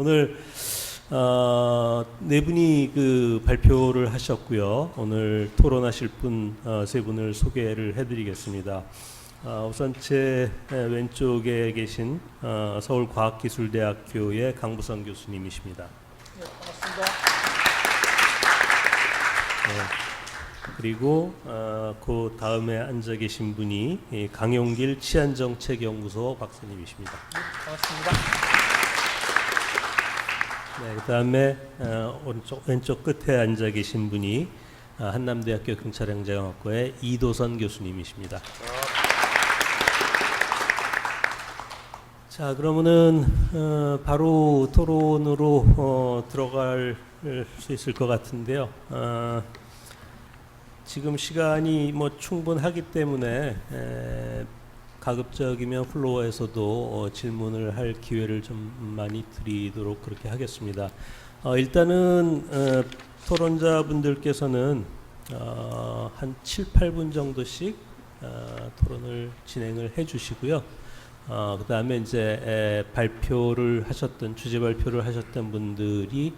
오늘 네 분이 그 발표를 하셨고요. 오늘 토론하실 분 세 분을 소개를 해드리겠습니다. 우선 제 왼쪽에 계신 서울과학기술대학교의 강부성 교수님이십니다. 네, 반갑습니다. 그리고 그 다음에 앉아 계신 분이 강용길 치안정책연구소 박사님이십니다. 네, 반갑습니다. 네, 그다음에 왼쪽 끝에 앉아 계신 분이 한남대학교 경찰행정학과의 이도선 교수님이십니다. 자, 그러면은 바로 토론으로 들어갈 수 있을 것 같은데요. 지금 시간이 뭐 충분하기 때문에 가급적이면 플로어에서도 질문을 할 기회를 좀 많이 드리도록 그렇게 하겠습니다. 일단은 토론자분들께서는 한 7, 8분 정도씩 토론을 진행을 해 주시고요. 그 다음에 이제 주제 발표를 하셨던 분들이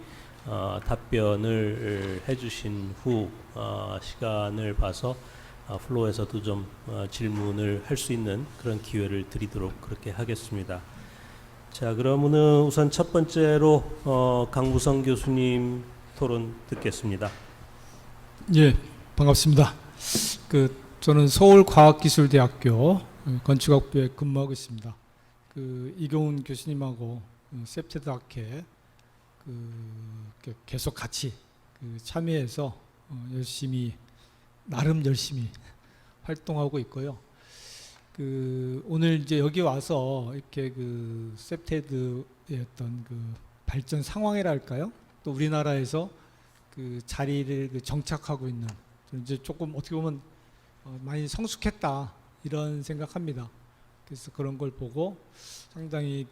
답변을 해주신 후 시간을 봐서 플로어에서도 좀 질문을 할 수 있는 그런 기회를 드리도록 그렇게 하겠습니다. 자, 그러면은 우선 첫 번째로 강부성 교수님 토론 듣겠습니다. 예, 반갑습니다. 저는 서울과학기술대학교 건축학부에 근무하고 있습니다. 이경훈 교수님하고 셉테드학회 계속 같이 참여해서 나름 열심히 활동하고 있고요. 오늘 이제 여기 와서 이렇게 셉테드의 어떤 발전 상황이랄까요? 또 우리나라에서 자리를 정착하고 있는 이제 조금 어떻게 보면 많이 성숙했다 이런 생각합니다. 그래서 그런 걸 보고 상당히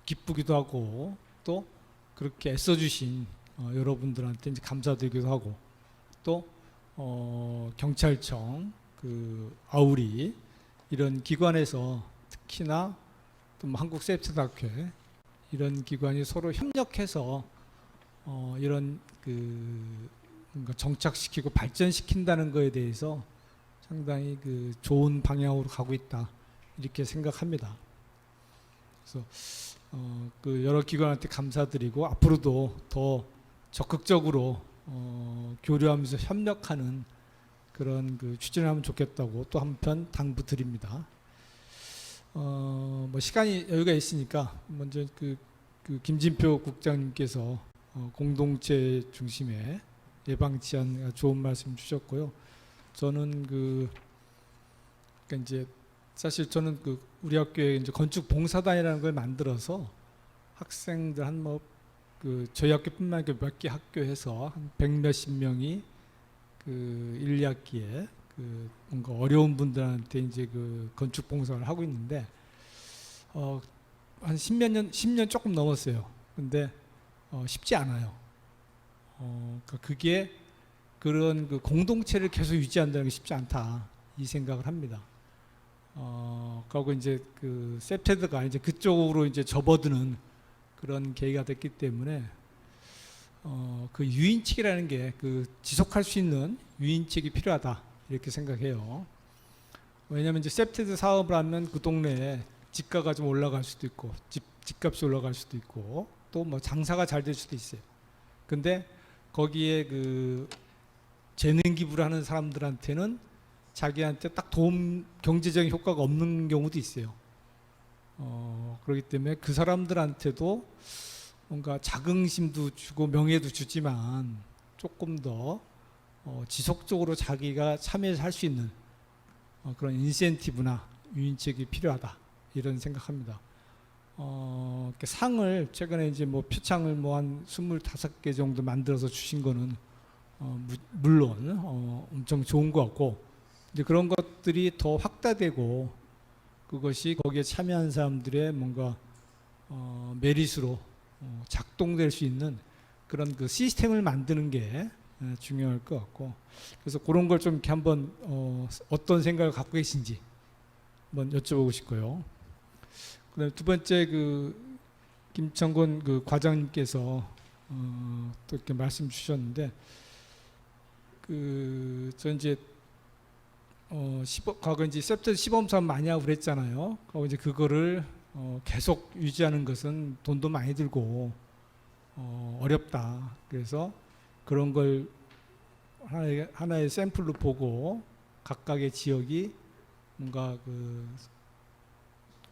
기쁘기도 하고 또 그렇게 애써주신 여러분들한테 이제 감사드리기도 하고 또 경찰청, 아우리 이런 기관에서 특히나 또 한국 셉테드학회 이런 기관이 서로 협력해서 이런 뭔가 정착시키고 발전시킨다는 거에 대해서 상당히 좋은 방향으로 가고 있다 이렇게 생각합니다. 그래서 여러 기관한테 감사드리고 앞으로도 더 적극적으로 교류하면서 협력하는 그런 추진을 하면 좋겠다고 또 한편 당부드립니다. 뭐 시간이 여유가 있으니까 먼저 김진표 국장님께서 공동체 중심의 예방 치안 좋은 말씀 주셨고요. 저는 그러니까 이제 사실 저는 우리 학교에 이제 건축 봉사단이라는 걸 만들어서 학생들 저희 학교뿐만 아니라 몇 개 학교에서 한 100몇십 명이 1, 2학기에 뭔가 어려운 분들한테 이제 건축 봉사를 하고 있는데 한 10년 조금 넘었어요. 근데 쉽지 않아요. 그러니까 그게 그런 공동체를 계속 유지한다는 게 쉽지 않다 이 생각을 합니다. 그리고 이제 셉테드가 이제 그쪽으로 이제 접어드는 그런 계기가 됐기 때문에 유인책이라는 게 지속할 수 있는 유인책이 필요하다 이렇게 생각해요. 왜냐하면 이제 셉테드 사업을 하면 그 동네에 집가가 좀 올라갈 수도 있고 집값이 올라갈 수도 있고 또 뭐 장사가 잘 될 수도 있어요. 근데 거기에 재능 기부를 하는 사람들한테는 자기한테 딱 경제적인 효과가 없는 경우도 있어요. 그렇기 때문에 그 사람들한테도 뭔가 자긍심도 주고 명예도 주지만 조금 더 지속적으로 자기가 참여해서 할 수 있는 그런 인센티브나 유인책이 필요하다 이런 생각합니다. 상을 최근에 이제 표창을 한 25개 정도 만들어서 주신 거는 물론 엄청 좋은 것 같고 이제 그런 것들이 더 확대되고 그것이 거기에 참여한 사람들의 뭔가 메리트로 작동될 수 있는 그런 시스템을 만드는 게 중요할 것 같고 그래서 그런 걸 좀 이렇게 한번 어떤 생각을 갖고 계신지 한번 여쭤보고 싶고요. 그다음에 두 번째 김창곤 그 과장님께서 또 이렇게 말씀 주셨는데 저 이제 과거 이제 셉트 시범 사업 많이 하고 그랬잖아요. 그리고 이제 그거를 계속 유지하는 것은 돈도 많이 들고 어렵다. 그래서 그런 걸 하나의 샘플로 보고 각각의 지역이 뭔가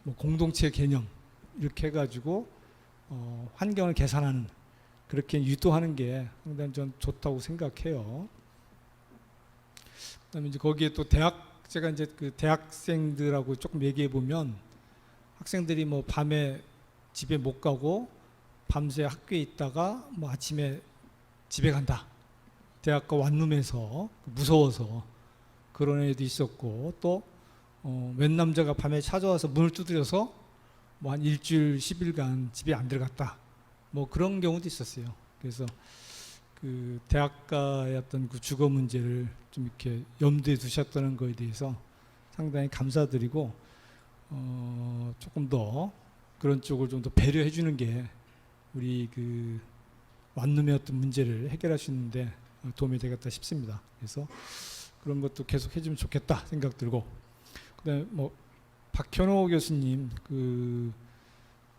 뭐 공동체 개념 이렇게 해가지고 환경을 개선하는 그렇게 유도하는 게 상당히 전 좋다고 생각해요. 그다음에 이제 거기에 또 제가 이제 그 대학생들하고 조금 얘기해 보면 학생들이 뭐 밤에 집에 못 가고 밤새 학교에 있다가 뭐 아침에 집에 간다. 대학가 원룸에서 무서워서 그런 애도 있었고 또 웬 남자가 밤에 찾아와서 문을 두드려서 뭐 한 일주일 10일간 집에 안 들어갔다. 뭐 그런 경우도 있었어요. 그래서 그 대학가의 어떤 그 주거 문제를 좀 이렇게 염두에 두셨다는 거에 대해서 상당히 감사드리고 조금 더 그런 쪽을 좀 더 배려해 주는 게 우리 그 원룸의 어떤 문제를 해결할 수 있는데 도움이 되겠다 싶습니다. 그래서 그런 것도 계속 해주면 좋겠다 생각 들고 그다음에 뭐 박현호 교수님 그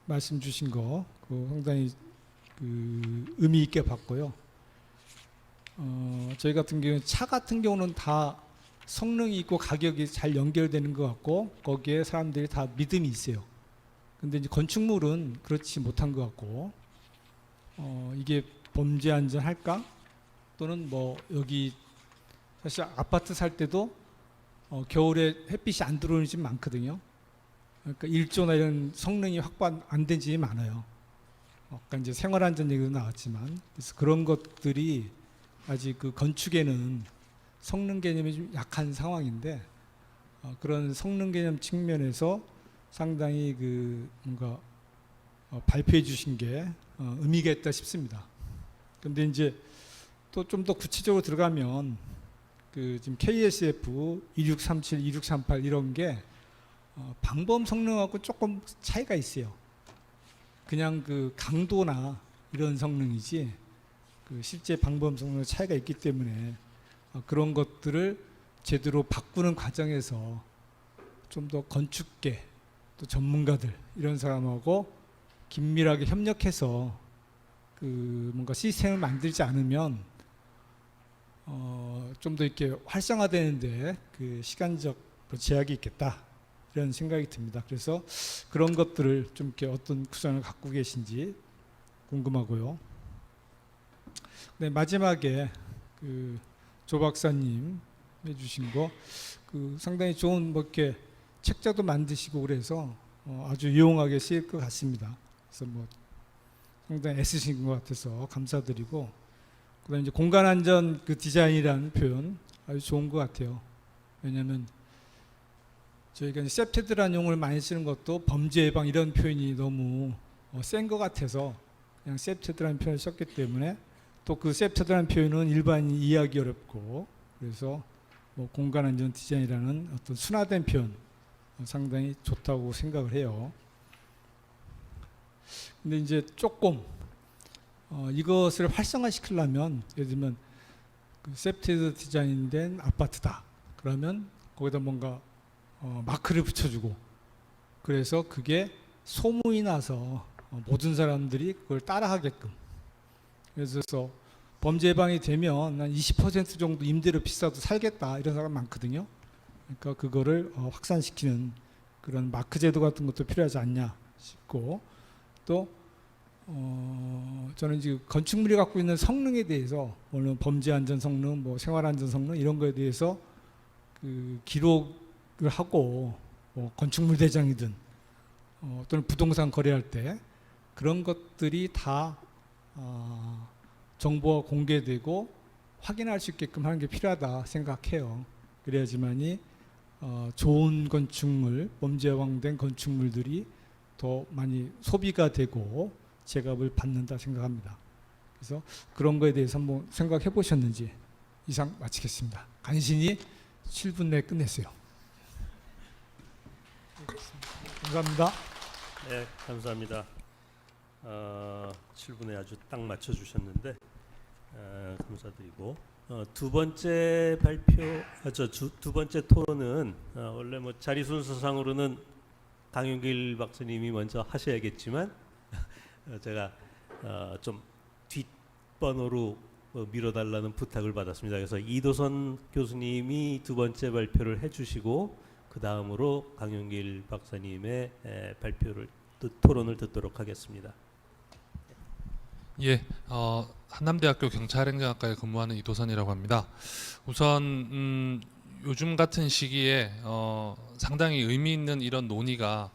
말씀 주신 거 상당히 그 의미 있게 봤고요. 저희 같은 경우는 차 같은 경우는 다 성능이 있고 가격이 잘 연결되는 것 같고 거기에 사람들이 다 믿음이 있어요. 근데 이제 건축물은 그렇지 못한 것 같고 이게 범죄 안전할까? 또는 뭐 여기 사실 아파트 살 때도 겨울에 햇빛이 안 들어오는 집 많거든요. 그러니까 일조나 이런 성능이 확보 안 된 집이 많아요. 아까 이제 생활안전 얘기도 나왔지만 그래서 그런 것들이 아직 그 건축에는 성능 개념이 좀 약한 상황인데 그런 성능 개념 측면에서 상당히 그 뭔가 발표해 주신 게 의미가 있다 싶습니다. 그런데 이제 또 좀 더 구체적으로 들어가면 그 지금 KSF 2637, 2638 이런 게 방범 성능하고 조금 차이가 있어요. 그냥 그 강도나 이런 성능이지 그 실제 방범 성능 차이가 있기 때문에 그런 것들을 제대로 바꾸는 과정에서 좀 더 건축계 또 전문가들 이런 사람하고 긴밀하게 협력해서 그 뭔가 시스템을 만들지 않으면 좀 더 이렇게 활성화되는데 그 시간적 제약이 있겠다 이런 생각이 듭니다. 그래서 그런 것들을 좀 이렇게 어떤 구상을 갖고 계신지 궁금하고요. 네, 마지막에 그 조 박사님 해주신 거 그 상당히 좋은 뭐 이렇게 책자도 만드시고 그래서 아주 유용하게 쓰일 것 같습니다. 그래서 뭐 상당히 애쓰신 것 같아서 감사드리고 그다음에 이제 공간 안전 그 디자인이라는 표현 아주 좋은 것 같아요. 왜냐하면 저희가 이제 셉테드라는 용어를 많이 쓰는 것도 범죄 예방 이런 표현이 너무 센 것 같아서 그냥 셉테드라는 표현을 썼기 때문에 또 그 셉테드라는 표현은 일반인이 이해하기 어렵고 그래서 뭐 공간 안전 디자인이라는 어떤 순화된 표현 상당히 좋다고 생각을 해요. 근데 이제 조금 이것을 활성화시키려면 예를 들면 그 셉테드 디자인된 아파트다. 그러면 거기다 뭔가 마크를 붙여주고 그래서 그게 소문이 나서 모든 사람들이 그걸 따라하게끔 그래서 범죄 예방이 되면 한 20% 정도 임대료 비싸도 살겠다 이런 사람 많거든요. 그러니까 그거를 확산시키는 그런 마크 제도 같은 것도 필요하지 않냐 싶고 또 저는 지금 건축물이 갖고 있는 성능에 대해서 물론 범죄 안전 성능, 뭐 생활 안전 성능 이런 거에 대해서 그 기록을 하고 뭐 건축물 대장이든 또는 부동산 거래할 때 그런 것들이 다 정보가 공개되고 확인할 수 있게끔 하는 게 필요하다 생각해요. 그래야지만이 좋은 건축물, 범죄 예방된 건축물들이 더 많이 소비가 되고 제값을 받는다 생각합니다. 그래서 그런 거에 대해서 한번 생각해 보셨는지 이상 마치겠습니다. 간신히 7분 내에 끝냈어요. 감사합니다. 네, 감사합니다. 질문에 아주 딱 맞춰 주셨는데 감사드리고 두 번째 발표, 두 번째 토론은 원래 뭐 자리 순서상으로는 강윤길 박사님이 먼저 하셔야겠지만 제가 좀 뒷번호로 밀어달라는 부탁을 받았습니다. 그래서 이도선 교수님이 두 번째 발표를 해주시고 그 다음으로 강윤길 박사님의 발표를 토론을 듣도록 하겠습니다. 예, 한남대학교 경찰행정학과에 근무하는 이도선이라고 합니다. 우선 요즘 같은 시기에 상당히 의미 있는 이런 논의가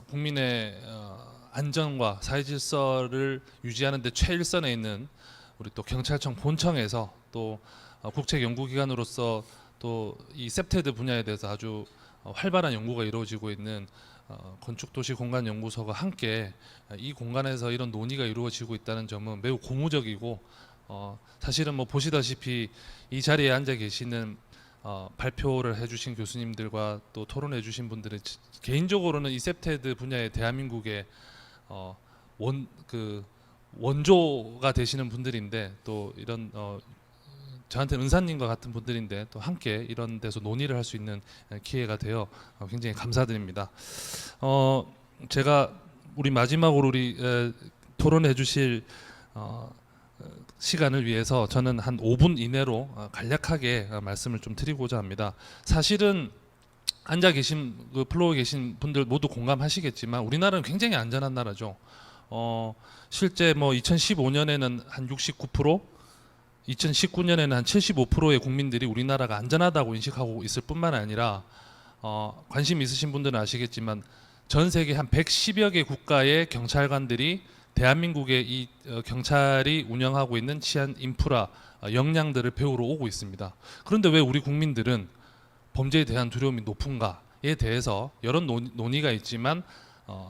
국민의 안전과 사회 질서를 유지하는 데 최일선에 있는 우리 또 경찰청 본청에서 또 국책 연구기관으로서 또 이 셉테드 분야에 대해서 아주 활발한 연구가 이루어지고 있는 건축도시공간연구소가 함께 이 공간에서 이런 논의가 이루어지고 있다는 점은 매우 고무적이고 사실은 뭐 보시다시피 이 자리에 앉아 계시는 발표를 해주신 교수님들과 또 토론해주신 분들은 개인적으로는 이 셉테드 분야의 대한민국의 원조가 되시는 분들인데 또 이런 저한테는 은사님과 같은 분들인데 또 함께 이런 데서 논의를 할 수 있는 기회가 되어 굉장히 감사드립니다. 제가 우리 마지막으로 우리 토론해 주실 시간을 위해서 저는 한 5분 이내로 간략하게 말씀을 좀 드리고자 합니다. 사실은 앉아 계신 그 플로어에 계신 분들 모두 공감하시겠지만 우리나라는 굉장히 안전한 나라죠. 실제 뭐 2015년에는 한 69%, 2019년에는 한 75%의 국민들이 우리나라가 안전하다고 인식하고 있을 뿐만 아니라 관심 있으신 분들은 아시겠지만 전 세계 한 110여 개 국가의 경찰관들이 대한민국의 이 경찰이 운영하고 있는 치안 인프라 역량들을 배우러 오고 있습니다. 그런데 왜 우리 국민들은 범죄에 대한 두려움이 높은가에 대해서 여러 논의가 있지만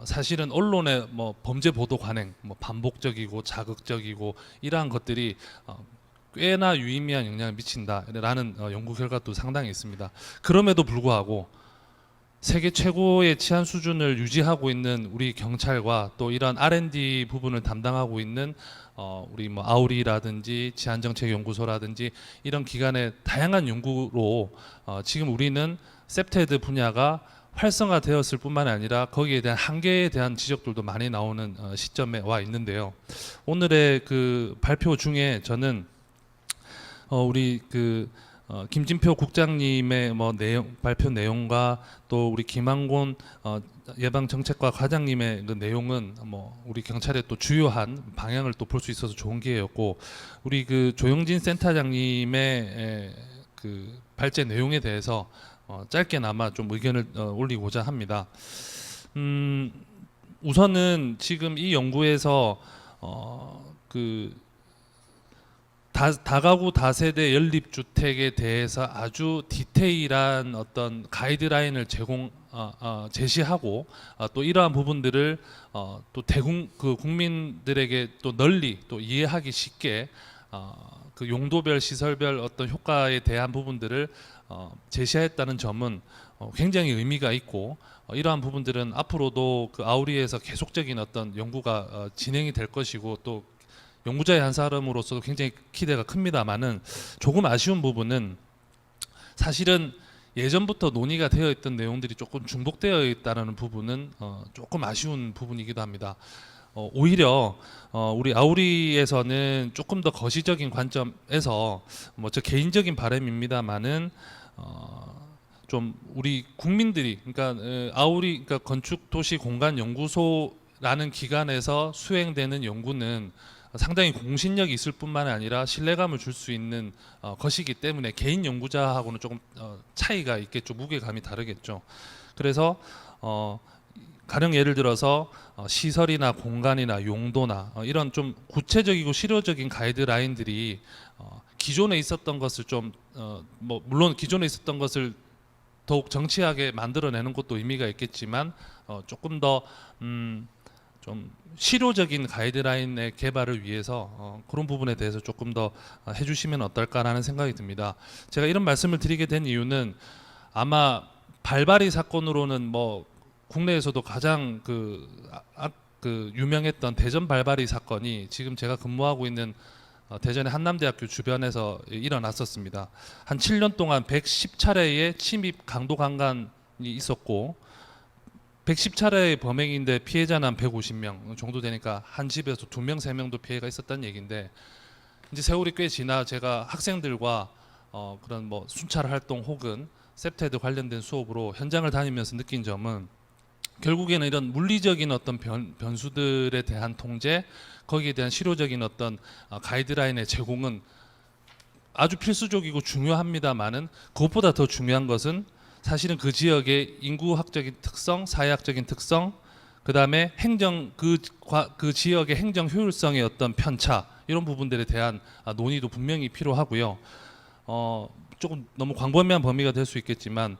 사실은 언론의 뭐 범죄 보도 관행, 뭐 반복적이고 자극적이고 이러한 것들이 꽤나 유의미한 영향을 미친다라는 연구 결과도 상당히 있습니다. 그럼에도 불구하고 세계 최고의 치안 수준을 유지하고 있는 우리 경찰과 또 이런 R&D 부분을 담당하고 있는 우리 뭐 아우리라든지 치안정책연구소라든지 이런 기관의 다양한 연구로 지금 우리는 셉테드 분야가 활성화되었을 뿐만 아니라 거기에 대한 한계에 대한 지적들도 많이 나오는 시점에 와 있는데요. 오늘의 그 발표 중에 저는 우리 김진표 국장님의 뭐 발표 내용과 또 우리 김한곤 예방정책과 과장님의 그 내용은 뭐 우리 경찰의 또 주요한 방향을 또 볼 수 있어서 좋은 기회였고 우리 그 조영진 센터장님의 그 발제 내용에 대해서 짧게나마 좀 의견을 올리고자 합니다. 우선은 지금 이 연구에서 다가구 다세대 연립주택에 대해서 아주 디테일한 어떤 가이드라인을 제시하고 또 이러한 부분들을 또 국민들에게 또 널리 또 이해하기 쉽게 그 용도별 시설별 어떤 효과에 대한 부분들을 제시했다는 점은 굉장히 의미가 있고 이러한 부분들은 앞으로도 그 아우리에서 계속적인 어떤 연구가 진행이 될 것이고 또 연구자의 한 사람으로서도 굉장히 기대가 큽니다만은 조금 아쉬운 부분은 사실은 예전부터 논의가 되어 있던 내용들이 조금 중복되어 있다는 부분은 조금 아쉬운 부분이기도 합니다. 오히려 우리 아우리에서는 조금 더 거시적인 관점에서 뭐 저 개인적인 바람입니다만은 좀 우리 국민들이 그러니까 아우리 그러니까 건축도시공간연구소라는 기관에서 수행되는 연구는 상당히 공신력이 있을 뿐만 아니라 신뢰감을 줄 수 있는 것이기 때문에 개인 연구자하고는 조금 차이가 있겠죠. 무게감이 다르겠죠. 그래서 가령 예를 들어서 시설이나 공간이나 용도나 이런 좀 구체적이고 실효적인 가이드라인들이 기존에 있었던 것을 뭐 물론 기존에 있었던 것을 더욱 정치하게 만들어내는 것도 의미가 있겠지만 조금 더 좀 실효적인 가이드라인의 개발을 위해서 그런 부분에 대해서 조금 더 해주시면 어떨까라는 생각이 듭니다. 제가 이런 말씀을 드리게 된 이유는 아마 발바리 사건으로는 뭐 국내에서도 가장 그 유명했던 대전 발바리 사건이 지금 제가 근무하고 있는 대전의 한남대학교 주변에서 일어났었습니다. 한 7년 동안 110차례의 침입 강도 강간이 있었고 110차례의 범행인데 피해자는 한 150명 정도 되니까 한 집에서 2명, 3명도 피해가 있었다는 얘기인데 이제 세월이 꽤 지나 제가 학생들과 그런 뭐 순찰 활동 혹은 셉테드 관련된 수업으로 현장을 다니면서 느낀 점은 결국에는 이런 물리적인 어떤 변수들에 대한 통제, 거기에 대한 실효적인 어떤 가이드라인의 제공은 아주 필수적이고 중요합니다만은 그것보다 더 중요한 것은 사실은 그 지역의 인구학적인 특성, 사회학적인 특성, 그 다음에 행정 그 지역의 행정 효율성의 어떤 편차 이런 부분들에 대한 논의도 분명히 필요하고요. 조금 너무 광범위한 범위가 될 수 있겠지만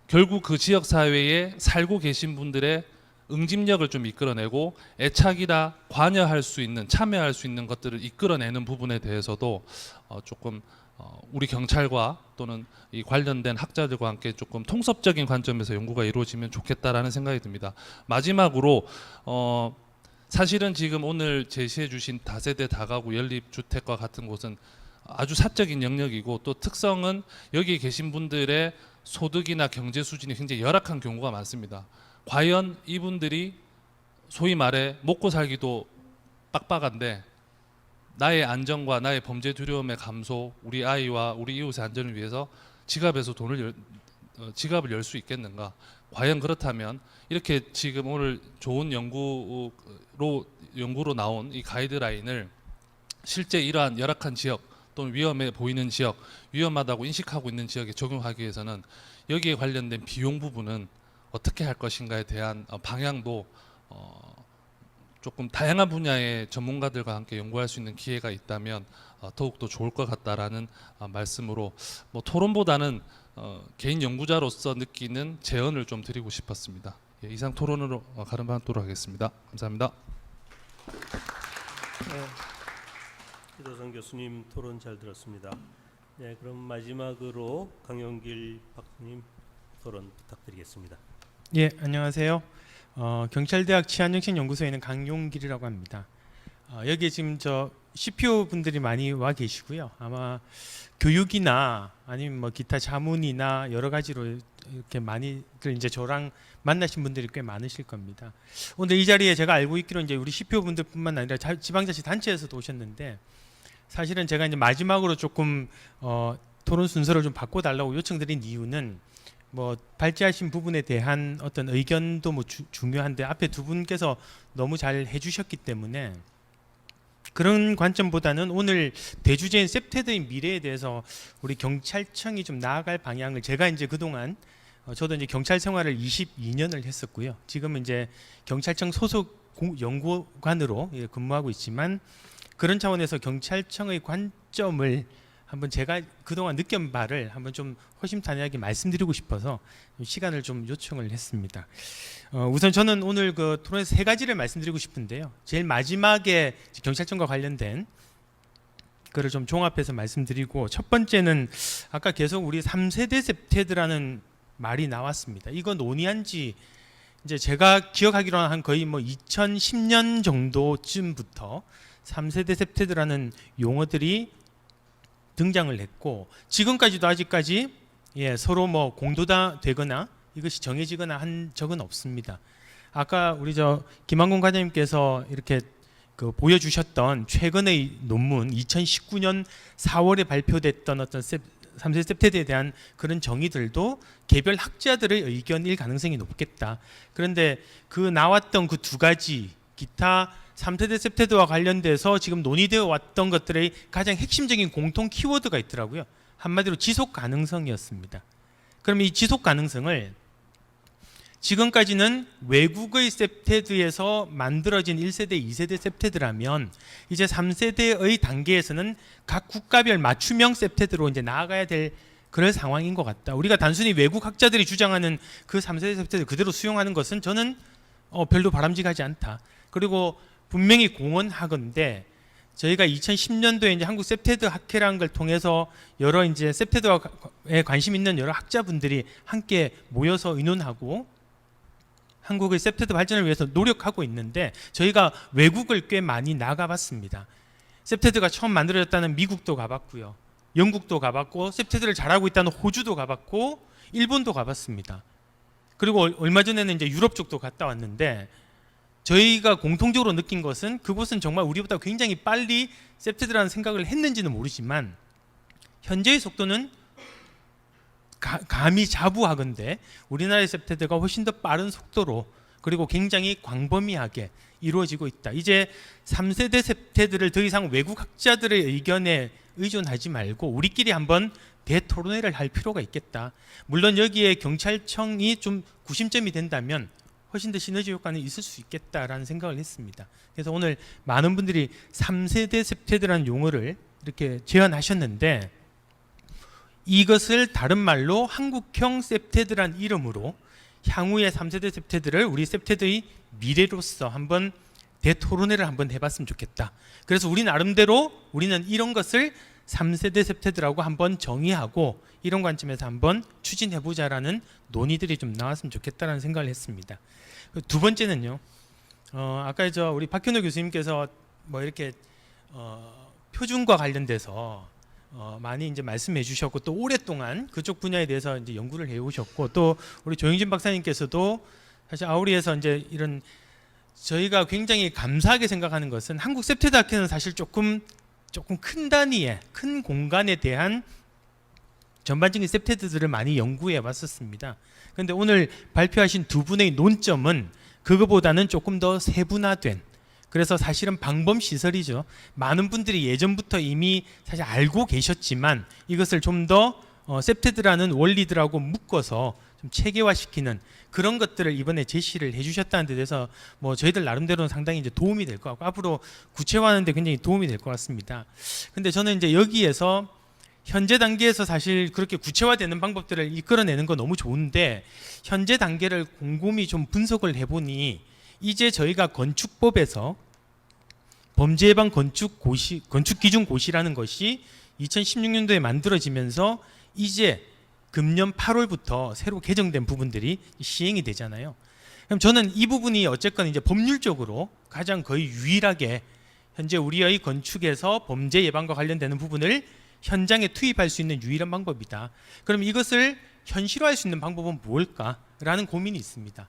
결국 그 지역 사회에 살고 계신 분들의 응집력을 좀 이끌어내고 애착이나 관여할 수 있는 참여할 수 있는 것들을 이끌어내는 부분에 대해서도 조금 우리 경찰과 또는 이 관련된 학자들과 함께 조금 통섭적인 관점에서 연구가 이루어지면 좋겠다라는 생각이 듭니다. 마지막으로 사실은 지금 오늘 제시해 주신 다세대 다가구 연립주택과 같은 곳은 아주 사적인 영역이고 또 특성은 여기 계신 분들의 소득이나 경제 수준이 굉장히 열악한 경우가 많습니다. 과연 이분들이 소위 말해 먹고 살기도 빡빡한데 나의 안전과 나의 범죄 두려움의 감소, 우리 아이와 우리 이웃의 안전을 위해서 지갑에서 지갑을 열 수 있겠는가? 과연 그렇다면 이렇게 지금 오늘 좋은 연구로 나온 이 가이드라인을 실제 이러한 열악한 지역 또는 위험해 보이는 지역, 위험하다고 인식하고 있는 지역에 적용하기 위해서는 여기에 관련된 비용 부분은 어떻게 할 것인가에 대한 방향도 조금 다양한 분야의 전문가들과 함께 연구할 수 있는 기회가 있다면 더욱더 좋을 것 같다라는 말씀으로 뭐 토론보다는 개인 연구자로서 느끼는 제언을 좀 드리고 싶었습니다. 예, 이상 토론으로 가름하도록 하겠습니다. 감사합니다. 이도성 교수님 토론 잘 들었습니다. 네, 그럼 마지막으로 강용길 박사님 토론 부탁드리겠습니다. 예, 안녕하세요. 경찰대학 치안정책연구소에 있는 강용길이라고 합니다. 여기에 지금 저 CPO 분들이 많이 와 계시고요. 아마 교육이나 아니면 뭐 기타 자문이나 여러 가지로 이렇게 많이들 이제 저랑 만나신 분들이 꽤 많으실 겁니다. 오늘 이 자리에 제가 알고 있기로 이제 우리 CPO 분들뿐만 아니라 지방자치단체에서도 오셨는데 사실은 제가 이제 마지막으로 조금 토론 순서를 좀 바꿔달라고 요청드린 이유는 뭐 발제하신 부분에 대한 어떤 의견도 뭐 중요한데 앞에 두 분께서 너무 잘 해주셨기 때문에 그런 관점보다는 오늘 대주제인 셉테드의 미래에 대해서 우리 경찰청이 좀 나아갈 방향을 제가 이제 그동안 저도 이제 경찰 생활을 22년을 했었고요. 지금은 이제 경찰청 소속 연구관으로 근무하고 있지만 그런 차원에서 경찰청의 관점을 한번 제가 그동안 느낀 바를 한번 좀 허심탄회하게 말씀드리고 싶어서 시간을 좀 요청을 했습니다. 우선 저는 오늘 그 토론에서 3가지를 말씀드리고 싶은데요. 제일 마지막에 경찰청과 관련된 그를 좀 종합해서 말씀드리고 첫 번째는 아까 계속 우리 3세대 셉테드라는 말이 나왔습니다. 이거 논의한 지 이제 제가 기억하기로는 한 거의 뭐 2010년 정도쯤부터 3세대 셉테드라는 용어들이 등장을 했고 지금까지도 아직까지 서로 뭐 공도다 되거나 이것이 정해지거나 한 적은 없습니다. 아까 우리 저 김한곤 과장님께서 이렇게 그 보여주셨던 최근의 논문 2019년 4월에 발표됐던 어떤 3세 셉테드에 대한 그런 정의들도 개별 학자들의 의견일 가능성이 높겠다. 그런데 그 나왔던 그 2가지 기타 3세대 셉테드와 관련돼서 지금 논의되어 왔던 것들의 가장 핵심적인 공통 키워드가 있더라고요. 한마디로 지속 가능성이었습니다. 그럼 이 지속 가능성을 지금까지는 외국의 셉테드에서 만들어진 1세대, 2세대 셉테드라면 이제 3세대의 단계에서는 각 국가별 맞춤형 셉테드로 이제 나아가야 될 그럴 상황인 것 같다. 우리가 단순히 외국 학자들이 주장하는 그 3세대 셉테드 그대로 수용하는 것은 저는 별로 바람직하지 않다. 그리고 분명히 공언하건대 저희가 2010년도에 이제 한국 셉테드 학회라는 걸 통해서 여러 이제 셉테드에 관심 있는 여러 학자분들이 함께 모여서 의논하고 한국의 셉테드 발전을 위해서 노력하고 있는데 저희가 외국을 꽤 많이 나가봤습니다. 셉테드가 처음 만들어졌다는 미국도 가봤고요. 영국도 가봤고 셉테드를 잘하고 있다는 호주도 가봤고 일본도 가봤습니다. 그리고 얼마 전에는 이제 유럽 쪽도 갔다 왔는데 저희가 공통적으로 느낀 것은 그곳은 정말 우리보다 굉장히 빨리 셉테드라는 생각을 했는지는 모르지만 현재의 속도는 감히 자부하건대 우리나라의 셉테드가 훨씬 더 빠른 속도로 그리고 굉장히 광범위하게 이루어지고 있다. 이제 3세대 셉테드를 더 이상 외국 학자들의 의견에 의존하지 말고 우리끼리 한번 대토론회를 할 필요가 있겠다. 물론 여기에 경찰청이 좀 구심점이 된다면 훨씬 더 시너지 효과는 있을 수 있겠다라는 생각을 했습니다. 그래서 오늘 많은 분들이 3세대 셉테드라는 용어를 이렇게 제안하셨는데 이것을 다른 말로 한국형 셉테드란 이름으로 향후의 3세대 셉테드를 우리 셉테드의 미래로서 한번 대토론회를 한번 해봤으면 좋겠다. 그래서 우리 나름대로 우리는 이런 것을 3세대 셉테드라고 한번 정의하고 이런 관점에서 한번 추진해보자라는 논의들이 좀 나왔으면 좋겠다라는 생각을 했습니다. 두 번째는요. 아까 우리 박현우 교수님께서 뭐 이렇게 표준과 관련돼서 많이 이제 말씀해 주셨고 또 오랫동안 그쪽 분야에 대해서 이제 연구를 해 오셨고 또 우리 조영진 박사님께서도 사실 아우리에서 이제 이런 저희가 굉장히 감사하게 생각하는 것은 한국 셉테드 학회는 사실 조금 큰 단위의 큰 공간에 대한 전반적인 셉테드들을 많이 연구해 왔었습니다. 그런데 오늘 발표하신 두 분의 논점은 그거보다는 조금 더 세분화된 그래서 사실은 방범 시설이죠. 많은 분들이 예전부터 이미 사실 알고 계셨지만 이것을 좀 더 셉테드라는 원리들하고 묶어서 좀 체계화시키는 그런 것들을 이번에 제시를 해주셨다는 데 대해서 뭐 저희들 나름대로는 상당히 이제 도움이 될 것 같고 앞으로 구체화하는데 굉장히 도움이 될 것 같습니다. 근데 저는 이제 여기에서 현재 단계에서 사실 그렇게 구체화되는 방법들을 이끌어내는 건 너무 좋은데 현재 단계를 곰곰이 좀 분석을 해보니 이제 저희가 건축법에서 범죄예방 건축기준고시라는 것이 2016년도에 만들어지면서 이제 금년 8월부터 새로 개정된 부분들이 시행이 되잖아요. 그럼 저는 이 부분이 어쨌건 이제 법률적으로 가장 거의 유일하게 현재 우리의 건축에서 범죄 예방과 관련되는 부분을 현장에 투입할 수 있는 유일한 방법이다. 그럼 이것을 현실화할 수 있는 방법은 무엇일까라는 고민이 있습니다.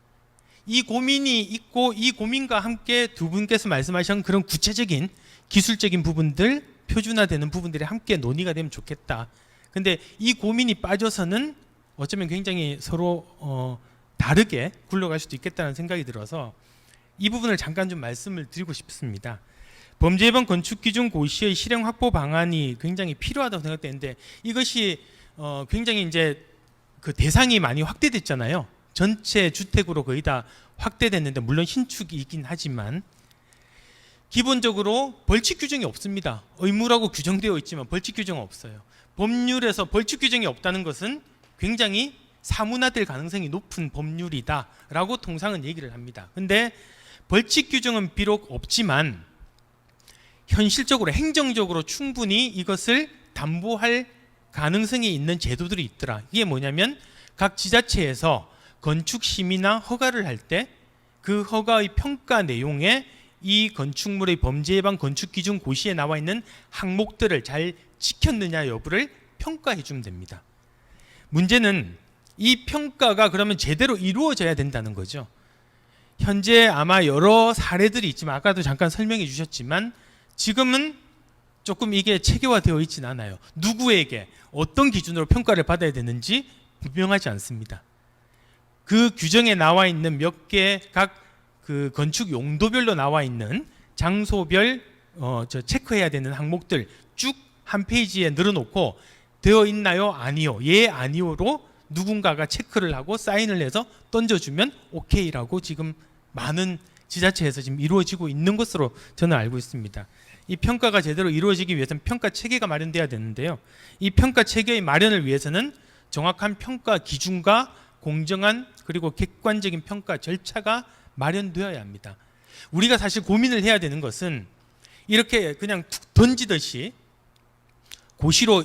이 고민이 있고 이 고민과 함께 두 분께서 말씀하신 그런 구체적인 기술적인 부분들, 표준화되는 부분들이 함께 논의가 되면 좋겠다. 근데 이 고민이 빠져서는 어쩌면 굉장히 서로 다르게 굴러갈 수도 있겠다는 생각이 들어서 이 부분을 잠깐 좀 말씀을 드리고 싶습니다. 범죄예방 건축기준 고시의 실행 확보 방안이 굉장히 필요하다고 생각되는데 이것이 굉장히 이제 그 대상이 많이 확대됐잖아요. 전체 주택으로 거의 다 확대됐는데 물론 신축이긴 하지만 기본적으로 벌칙 규정이 없습니다. 의무라고 규정되어 있지만 벌칙 규정은 없어요. 법률에서 벌칙 규정이 없다는 것은 굉장히 사문화될 가능성이 높은 법률이다라고 통상은 얘기를 합니다. 근데 벌칙 규정은 비록 없지만 현실적으로 행정적으로 충분히 이것을 담보할 가능성이 있는 제도들이 있더라. 이게 뭐냐면 각 지자체에서 건축 심의나 허가를 할 때 그 허가의 평가 내용에 이 건축물의 범죄 예방 건축 기준 고시에 나와 있는 항목들을 잘 지켰느냐 여부를 평가해 주면 됩니다. 문제는 이 평가가 그러면 제대로 이루어져야 된다는 거죠. 현재 아마 여러 사례들이 있지만 아까도 잠깐 설명해 주셨지만 지금은 조금 이게 체계화되어 있진 않아요. 누구에게 어떤 기준으로 평가를 받아야 되는지 분명하지 않습니다. 그 규정에 나와 있는 몇 개 각 그 건축 용도별로 나와 있는 장소별 체크해야 되는 항목들 쭉 한 페이지에 늘어놓고 되어 있나요? 아니요. 예, 아니요로 누군가가 체크를 하고 사인을 해서 던져주면 오케이라고 지금 많은 지자체에서 지금 이루어지고 있는 것으로 저는 알고 있습니다. 이 평가가 제대로 이루어지기 위해서는 평가 체계가 마련돼야 되는데요. 이 평가 체계의 마련을 위해서는 정확한 평가 기준과 공정한 그리고 객관적인 평가 절차가 마련되어야 합니다. 우리가 사실 고민을 해야 되는 것은 이렇게 그냥 툭 던지듯이 고시로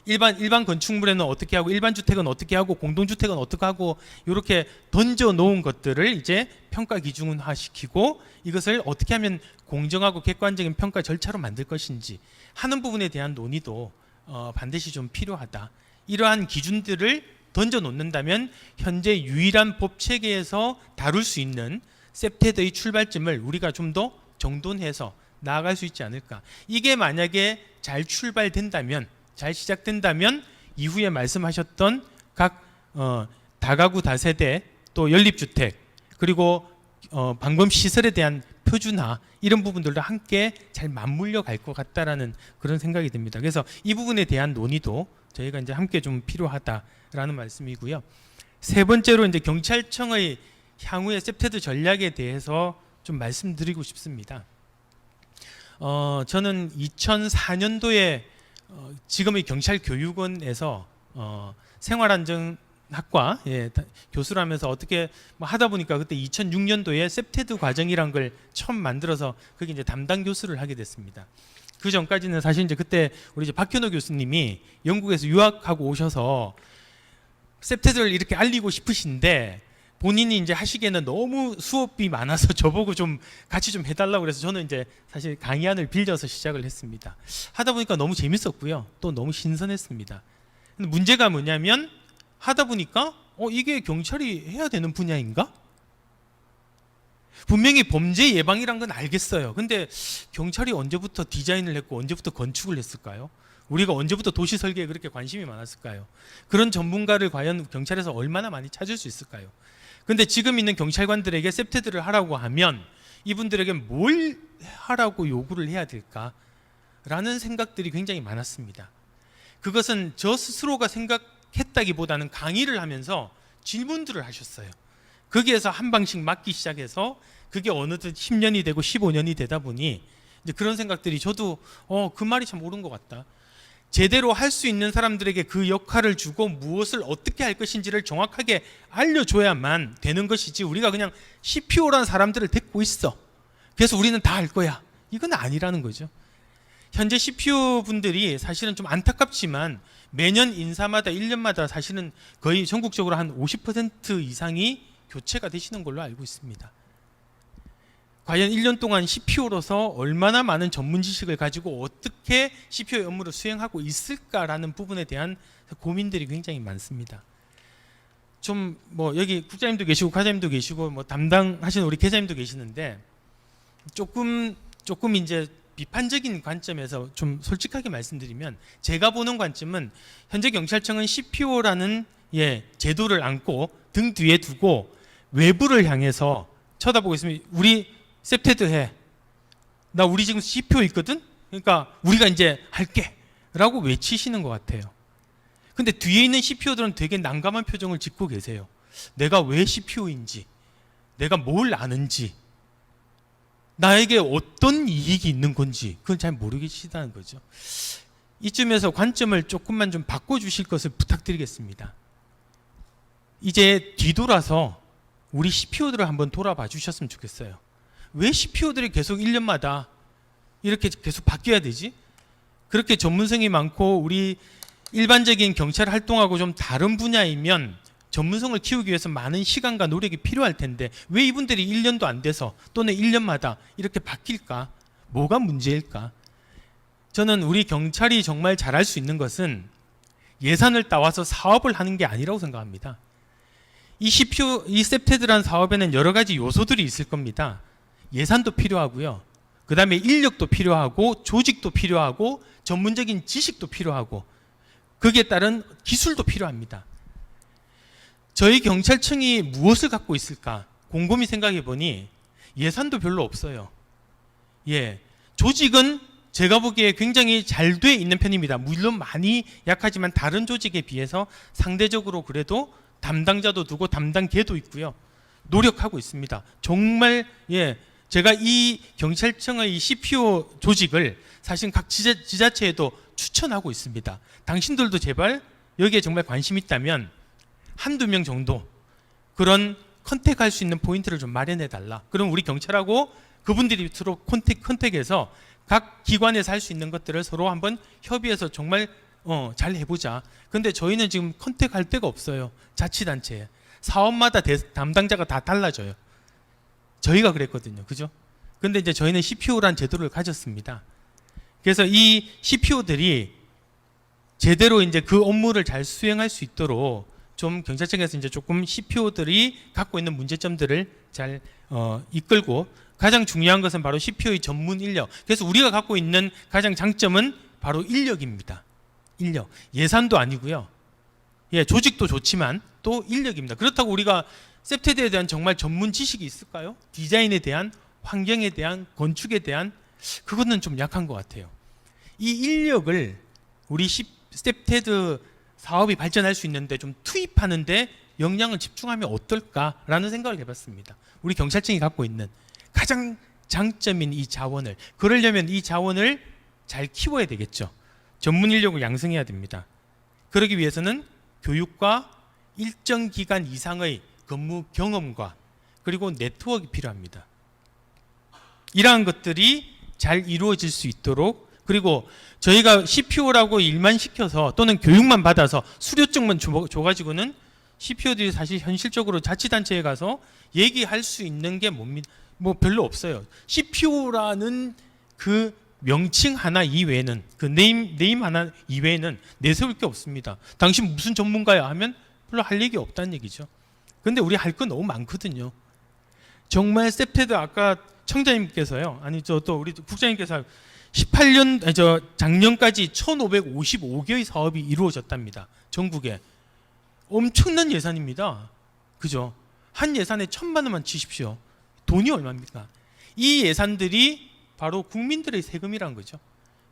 일반 건축물에는 어떻게 하고 일반 주택은 어떻게 하고 공동주택은 어떻게 하고 이렇게 던져 놓은 것들을 이제 평가 기준화시키고 이것을 어떻게 하면 공정하고 객관적인 평가 절차로 만들 것인지 하는 부분에 대한 논의도 반드시 좀 필요하다. 이러한 기준들을 던져 놓는다면 현재 유일한 법 체계에서 다룰 수 있는 셉테드의 출발점을 우리가 좀 더 정돈해서 나아갈 수 있지 않을까. 이게 만약에 잘 출발된다면, 잘 시작된다면 이후에 말씀하셨던 각 다가구 다세대 또 연립주택 그리고 방범 시설에 대한 표준화 이런 부분들도 함께 잘 맞물려 갈 것 같다라는 그런 생각이 듭니다. 그래서 이 부분에 대한 논의도 저희가 이제 함께 좀 필요하다라는 말씀이고요. 세 번째로 이제 경찰청의 향후의 셉테드 전략에 대해서 좀 말씀드리고 싶습니다. 저는 2004년도에 지금의 경찰교육원에서 생활안전학과 교수를 하면서 어떻게 뭐 하다 보니까 그때 2006년도에 셉테드 과정이란 걸 처음 만들어서 거기 이제 담당 교수를 하게 됐습니다. 그 전까지는 사실 이제 그때 우리 이제 박현호 교수님이 영국에서 유학하고 오셔서 셉테드를 이렇게 알리고 싶으신데 본인이 이제 하시기에는 너무 수업이 많아서 저보고 좀 같이 좀 해달라고 그래서 저는 이제 사실 강의안을 빌려서 시작을 했습니다. 하다 보니까 너무 재밌었고요. 또 너무 신선했습니다. 근데 문제가 뭐냐면 하다 보니까 이게 경찰이 해야 되는 분야인가? 분명히 범죄 예방이란 건 알겠어요. 근데 경찰이 언제부터 디자인을 했고 언제부터 건축을 했을까요? 우리가 언제부터 도시 설계에 그렇게 관심이 많았을까요? 그런 전문가를 과연 경찰에서 얼마나 많이 찾을 수 있을까요? 근데 지금 있는 경찰관들에게 셉테드를 하라고 하면 이분들에게 뭘 하라고 요구를 해야 될까라는 생각들이 굉장히 많았습니다. 그것은 저 스스로가 생각했다기보다는 강의를 하면서 질문들을 하셨어요. 거기에서 한 방씩 맞기 시작해서 그게 어느덧 10년이 되고 15년이 되다 보니 이제 그런 생각들이 저도 그 말이 참 옳은 것 같다. 제대로 할 수 있는 사람들에게 그 역할을 주고 무엇을 어떻게 할 것인지를 정확하게 알려줘야만 되는 것이지 우리가 그냥 CPO라는 사람들을 데리고 있어. 그래서 우리는 다 할 거야. 이건 아니라는 거죠. 현재 CPO 분들이 사실은 좀 안타깝지만 매년 인사마다 1년마다 사실은 거의 전국적으로 한 50% 이상이 교체가 되시는 걸로 알고 있습니다. 과연 1년 동안 CPO로서 얼마나 많은 전문 지식을 가지고 어떻게 CPO 업무를 수행하고 있을까라는 부분에 대한 고민들이 굉장히 많습니다. 좀 뭐 여기 국장님도 계시고 과장님도 계시고 뭐 담당하시는 우리 계장님도 계시는데 조금 이제 비판적인 관점에서 좀 솔직하게 말씀드리면 제가 보는 관점은 현재 경찰청은 CPO라는 제도를 안고 등 뒤에 두고 외부를 향해서 쳐다보고 있으면 우리 셉테드 해. 나 우리 지금 CPO 있거든? 그러니까 우리가 이제 할게. 라고 외치시는 것 같아요. 근데 뒤에 있는 CPO들은 되게 난감한 표정을 짓고 계세요. 내가 왜 CPO인지, 내가 뭘 아는지, 나에게 어떤 이익이 있는 건지 그건 잘 모르겠다는 거죠. 이쯤에서 관점을 조금만 좀 바꿔주실 것을 부탁드리겠습니다. 이제 뒤돌아서 우리 CPO들을 한번 돌아봐 주셨으면 좋겠어요. 왜 CPO들이 계속 1년마다 이렇게 계속 바뀌어야 되지? 그렇게 전문성이 많고 우리 일반적인 경찰 활동하고 좀 다른 분야이면 전문성을 키우기 위해서 많은 시간과 노력이 필요할 텐데 왜 이분들이 1년도 안 돼서 또는 1년마다 이렇게 바뀔까? 뭐가 문제일까? 저는 우리 경찰이 정말 잘할 수 있는 것은 예산을 따와서 사업을 하는 게 아니라고 생각합니다. 이 CPO, 이 셉테드라는 사업에는 여러 가지 요소들이 있을 겁니다. 예산도 필요하고요. 그 다음에 인력도 필요하고 조직도 필요하고 전문적인 지식도 필요하고 거기에 따른 기술도 필요합니다. 저희 경찰청이 무엇을 갖고 있을까? 곰곰이 생각해 보니 예산도 별로 없어요. 조직은 제가 보기에 굉장히 잘 돼 있는 편입니다. 물론 많이 약하지만 다른 조직에 비해서 상대적으로 그래도 담당자도 두고 담당계도 있고요. 노력하고 있습니다. 정말 제가 이 경찰청의 CPO 조직을 사실 각 지자체에도 추천하고 있습니다. 당신들도 제발 여기에 정말 관심 있다면 한두 명 정도 그런 컨택할 수 있는 포인트를 좀 마련해 달라. 그럼 우리 경찰하고 그분들이 서로 컨택해서 각 기관에서 할 수 있는 것들을 서로 한번 협의해서 정말 잘 해보자. 근데 저희는 지금 컨택할 데가 없어요. 자치단체에. 사업마다 담당자가 다 달라져요. 저희가 그랬거든요. 그죠? 근데 이제 저희는 CPO라는 제도를 가졌습니다. 그래서 이 CPO들이 제대로 이제 그 업무를 잘 수행할 수 있도록 좀 경찰청에서 이제 조금 CPO들이 갖고 있는 문제점들을 잘 이끌고, 가장 중요한 것은 바로 CPO의 전문 인력. 그래서 우리가 갖고 있는 가장 장점은 바로 인력입니다. 인력. 예산도 아니고요. 예, 조직도 좋지만 또 인력입니다. 그렇다고 우리가 셉테드에 대한 정말 전문 지식이 있을까요? 디자인에 대한, 환경에 대한, 건축에 대한, 그거는 좀 약한 것 같아요. 이 인력을 우리 셉테드 사업이 발전할 수 있는데 좀 투입하는데 역량을 집중하면 어떨까라는 생각을 해봤습니다. 우리 경찰청이 갖고 있는 가장 장점인 이 자원을, 그러려면 이 자원을 잘 키워야 되겠죠. 전문 인력을 양성해야 됩니다. 그러기 위해서는 교육과 일정 기간 이상의 근무 경험과 그리고 네트워크가 필요합니다. 이러한 것들이 잘 이루어질 수 있도록, 그리고 저희가 CPO라고 일만 시켜서 또는 교육만 받아서 수료증만 줘가지고는 CPO들이 사실 현실적으로 자치단체에 가서 얘기할 수 있는 게 뭡니까? 뭐 별로 없어요. CPO라는 그 명칭 하나 이외에는, 그 네임 하나 이외에는 내세울 게 없습니다. 당신 무슨 전문가야 하면 별로 할 얘기 없다는 얘기죠. 근데 우리 할 거 너무 많거든요. 정말 셉테드, 아까 청장님께서요, 아니 저 또 우리 국장님께서 18년 작년까지 1,555개의 사업이 이루어졌답니다. 전국에. 엄청난 예산입니다. 그죠? 한 예산에 1,000만 원만 치십시오. 돈이 얼마입니까? 이 예산들이 바로 국민들의 세금이란 거죠.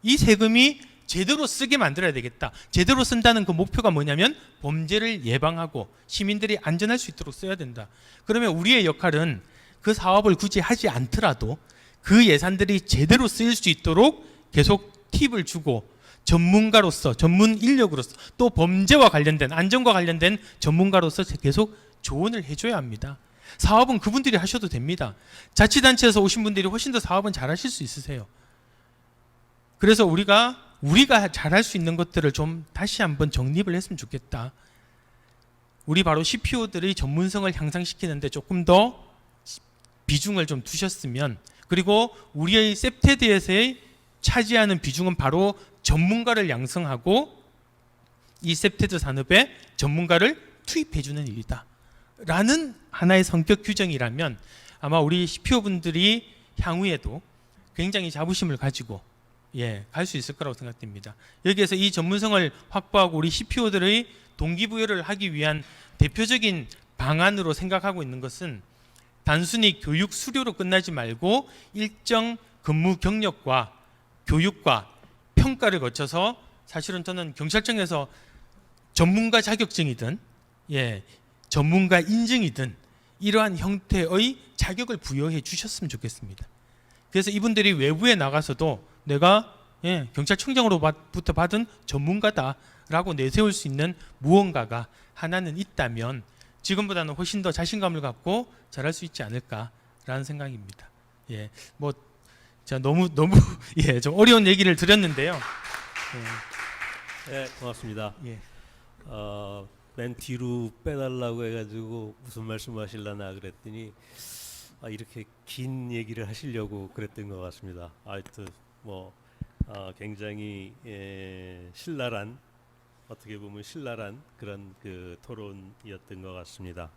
이 세금이 제대로 쓰게 만들어야 되겠다. 제대로 쓴다는 그 목표가 뭐냐면 범죄를 예방하고 시민들이 안전할 수 있도록 써야 된다. 그러면 우리의 역할은 그 사업을 굳이 하지 않더라도 그 예산들이 제대로 쓰일 수 있도록 계속 팁을 주고, 전문가로서, 전문 인력으로서, 또 범죄와 관련된, 안전과 관련된 전문가로서 계속 조언을 해줘야 합니다. 사업은 그분들이 하셔도 됩니다. 자치단체에서 오신 분들이 훨씬 더 사업은 잘하실 수 있으세요. 그래서 우리가 잘할 수 있는 것들을 좀 다시 한번 정립을 했으면 좋겠다. 우리 바로 CPO들의 전문성을 향상시키는데 조금 더 비중을 좀 두셨으면, 그리고 우리의 셉테드에서의 차지하는 비중은 바로 전문가를 양성하고 이 셉테드 산업에 전문가를 투입해주는 일이다 라는 하나의 성격 규정이라면 아마 우리 CPO분들이 향후에도 굉장히 자부심을 가지고 갈 수 있을 거라고 생각됩니다. 여기에서 이 전문성을 확보하고 우리 CPO들의 동기부여를 하기 위한 대표적인 방안으로 생각하고 있는 것은 단순히 교육 수료로 끝나지 말고 일정 근무 경력과 교육과 평가를 거쳐서, 사실은 저는 경찰청에서 전문가 자격증이든 전문가 인증이든 이러한 형태의 자격을 부여해 주셨으면 좋겠습니다. 그래서 이분들이 외부에 나가서도 내가 경찰청장으로부터 받은 전문가다라고 내세울 수 있는 무언가가 하나는 있다면 지금보다는 훨씬 더 자신감을 갖고 잘할 수 있지 않을까라는 생각입니다. 뭐 제가 너무 좀 어려운 얘기를 드렸는데요. 네, 고맙습니다. 예. 맨 뒤로 빼달라고 해가지고 무슨 말씀하실라나 그랬더니 이렇게 긴 얘기를 하시려고 그랬던 것 같습니다. 하여튼 뭐 굉장히 신랄한, 어떻게 보면 신랄한 그런 그 토론이었던 것 같습니다.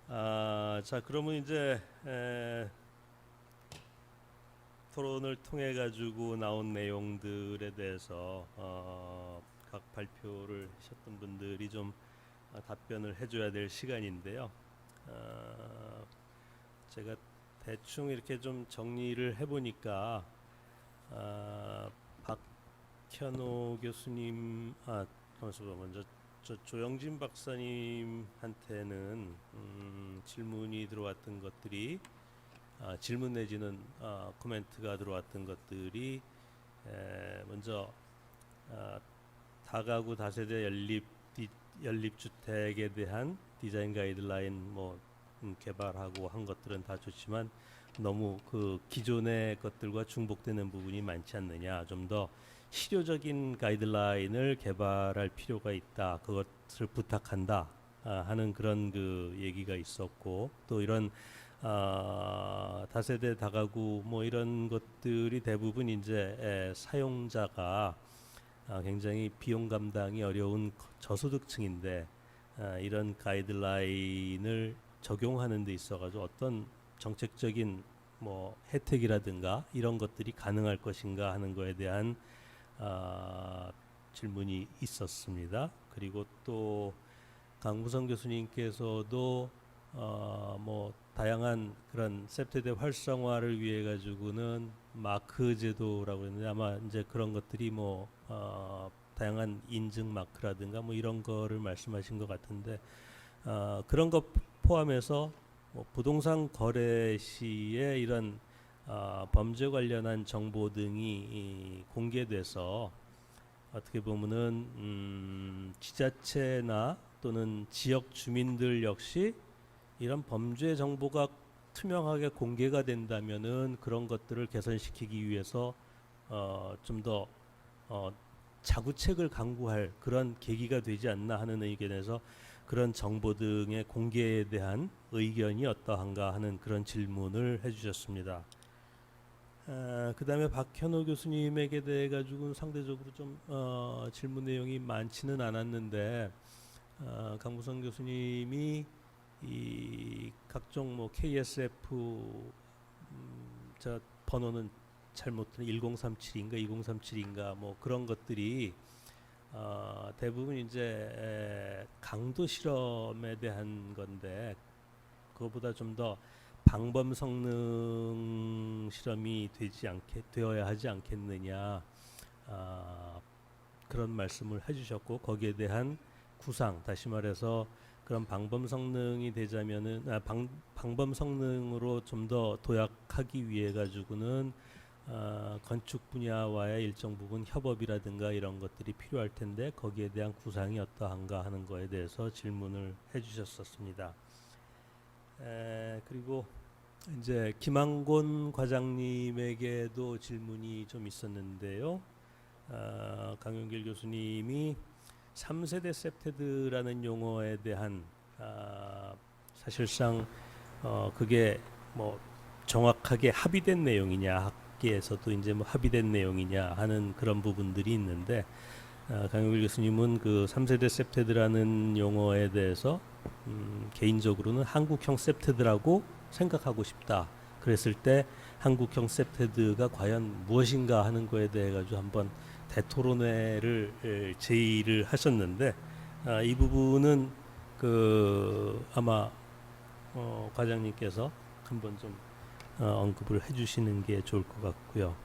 자, 그러면 이제 토론을 통해 가지고 나온 내용들에 대해서 각 발표를 하셨던 분들이 좀 답변을 해줘야 될 시간인데요. 제가 대충 이렇게 좀 정리를 해보니까 박현호 교수님, 먼저 조영진 박사님한테는 질문이 들어왔던 것들이, 질문 내지는 코멘트가 들어왔던 것들이, 먼저 다가구 다세대 연립주택에 대한 디자인 가이드라인 뭐 개발하고 한 것들은 다 좋지만 너무 그 기존의 것들과 중복되는 부분이 많지 않느냐. 좀 더 실효적인 가이드라인을 개발할 필요가 있다. 그것을 부탁한다. 하는 그런 그 얘기가 있었고 또 이런 다세대 다가구 뭐 이런 것들이 대부분 이제 사용자가 굉장히 비용 감당이 어려운 저소득층인데 이런 가이드라인을 적용하는 데 있어가지고 어떤 정책적인 뭐 혜택이라든가 이런 것들이 가능할 것인가 하는 거에 대한 질문이 있었습니다. 그리고 또 강무성 교수님께서도 뭐 다양한 그런 셉테드 활성화를 위해 가지고는 마크 제도라고 했는데 아마 이제 그런 것들이 뭐 다양한 인증 마크라든가 뭐 이런 거를 말씀하신 것 같은데 그런 것 포함해서 뭐 부동산 거래 시에 이런 범죄 관련한 정보 등이 공개돼서 어떻게 보면은 지자체나 또는 지역 주민들 역시 이런 범죄 정보가 투명하게 공개가 된다면은 그런 것들을 개선시키기 위해서 좀 더 자구책을 강구할 그런 계기가 되지 않나 하는 의견에서 그런 정보 등의 공개에 대한 의견이 어떠한가 하는 그런 질문을 해주셨습니다. 그 다음에 박현호 교수님에게 대해 가지고는 상대적으로 좀 질문 내용이 많지는 않았는데 강무성 교수님이 이 각종 뭐 KSF 저 번호는 잘못된 1037인가 2037인가 뭐 그런 것들이 대부분 이제 강도 실험에 대한 건데 그거보다 좀 더 방범 성능 실험이 되어야 하지 않겠느냐 그런 말씀을 해주셨고 거기에 대한 구상 다시 말해서 그런 방범 성능이 되자면은 방범 성능으로 좀 더 도약하기 위해 가지고는 건축 분야와의 일정 부분 협업이라든가 이런 것들이 필요할 텐데 거기에 대한 구상이 어떠한가 하는 거에 대해서 질문을 해주셨었습니다. 그리고 이제 김한곤 과장님에게도 질문이 좀 있었는데요. 강용길 교수님이 3세대 셉테드라는 용어에 대한 사실상 그게 뭐 정확하게 합의된 내용이냐 학계에서도 이제 뭐 합의된 내용이냐 하는 그런 부분들이 있는데 강용길 교수님은 그 3세대 셉테드라는 용어에 대해서 개인적으로는 한국형 셉테드라고 생각하고 싶다. 그랬을 때 한국형 셉테드가 과연 무엇인가 하는 거에 대해 가지고 한번 대토론회를 제의를 하셨는데 이 부분은 그 아마 과장님께서 한번 좀 언급을 해주시는 게 좋을 것 같고요.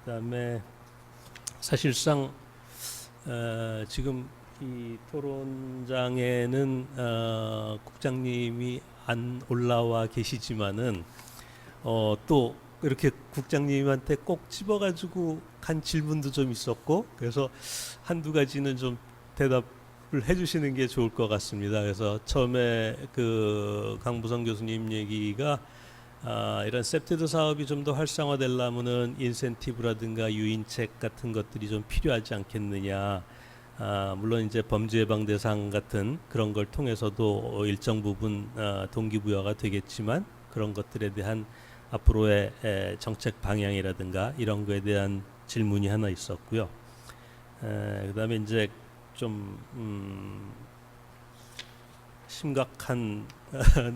그다음에 사실상 지금 이 토론장에는 국장님이 안 올라와 계시지만은 또 이렇게 국장님한테 꼭 집어가지고 간 질문도 좀 있었고 그래서 한두 가지는 좀 대답을 해주시는 게 좋을 것 같습니다. 그래서 처음에 그 강부성 교수님 얘기가 이런 셉테드 사업이 좀 더 활성화되려면은 인센티브라든가 유인책 같은 것들이 좀 필요하지 않겠느냐. 물론 이제 범죄 예방 대상 같은 그런 걸 통해서도 일정 부분 동기부여가 되겠지만 그런 것들에 대한 앞으로의 정책 방향이라든가 이런 거에 대한 질문이 하나 있었고요. 그다음에 이제 좀 심각한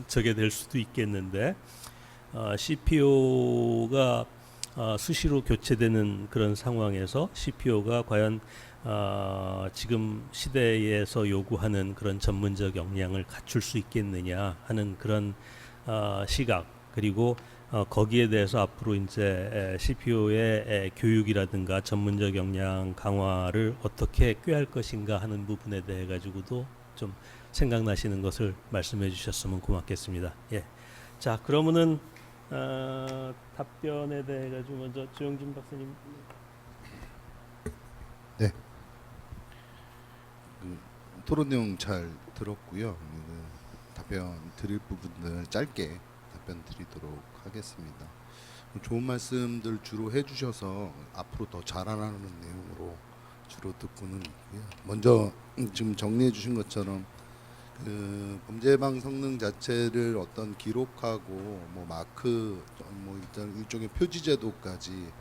저게 될 수도 있겠는데 CPO가 수시로 교체되는 그런 상황에서 CPO가 과연 지금 시대에서 요구하는 그런 전문적 역량을 갖출 수 있겠느냐 하는 그런 시각 그리고 거기에 대해서 앞으로 이제 CPO의 교육이라든가 전문적 역량 강화를 어떻게 꾀할 것인가 하는 부분에 대해 가지고도 좀 생각나시는 것을 말씀해 주셨으면 고맙겠습니다. 예. 자, 그러면은 답변에 대해 가지고 먼저 조영진 박사님. 네. 토론 내용 잘 들었고요. 답변 드릴 부분들 짧게 답변 드리도록 하겠습니다. 좋은 말씀들 주로 해주셔서 앞으로 더 자라나는 내용으로 주로 듣고는 있고요. 먼저 지금 정리해 주신 것처럼 그 범죄 예방 성능 자체를 어떤 기록하고 뭐 마크 뭐 일단 일종의 표지 제도까지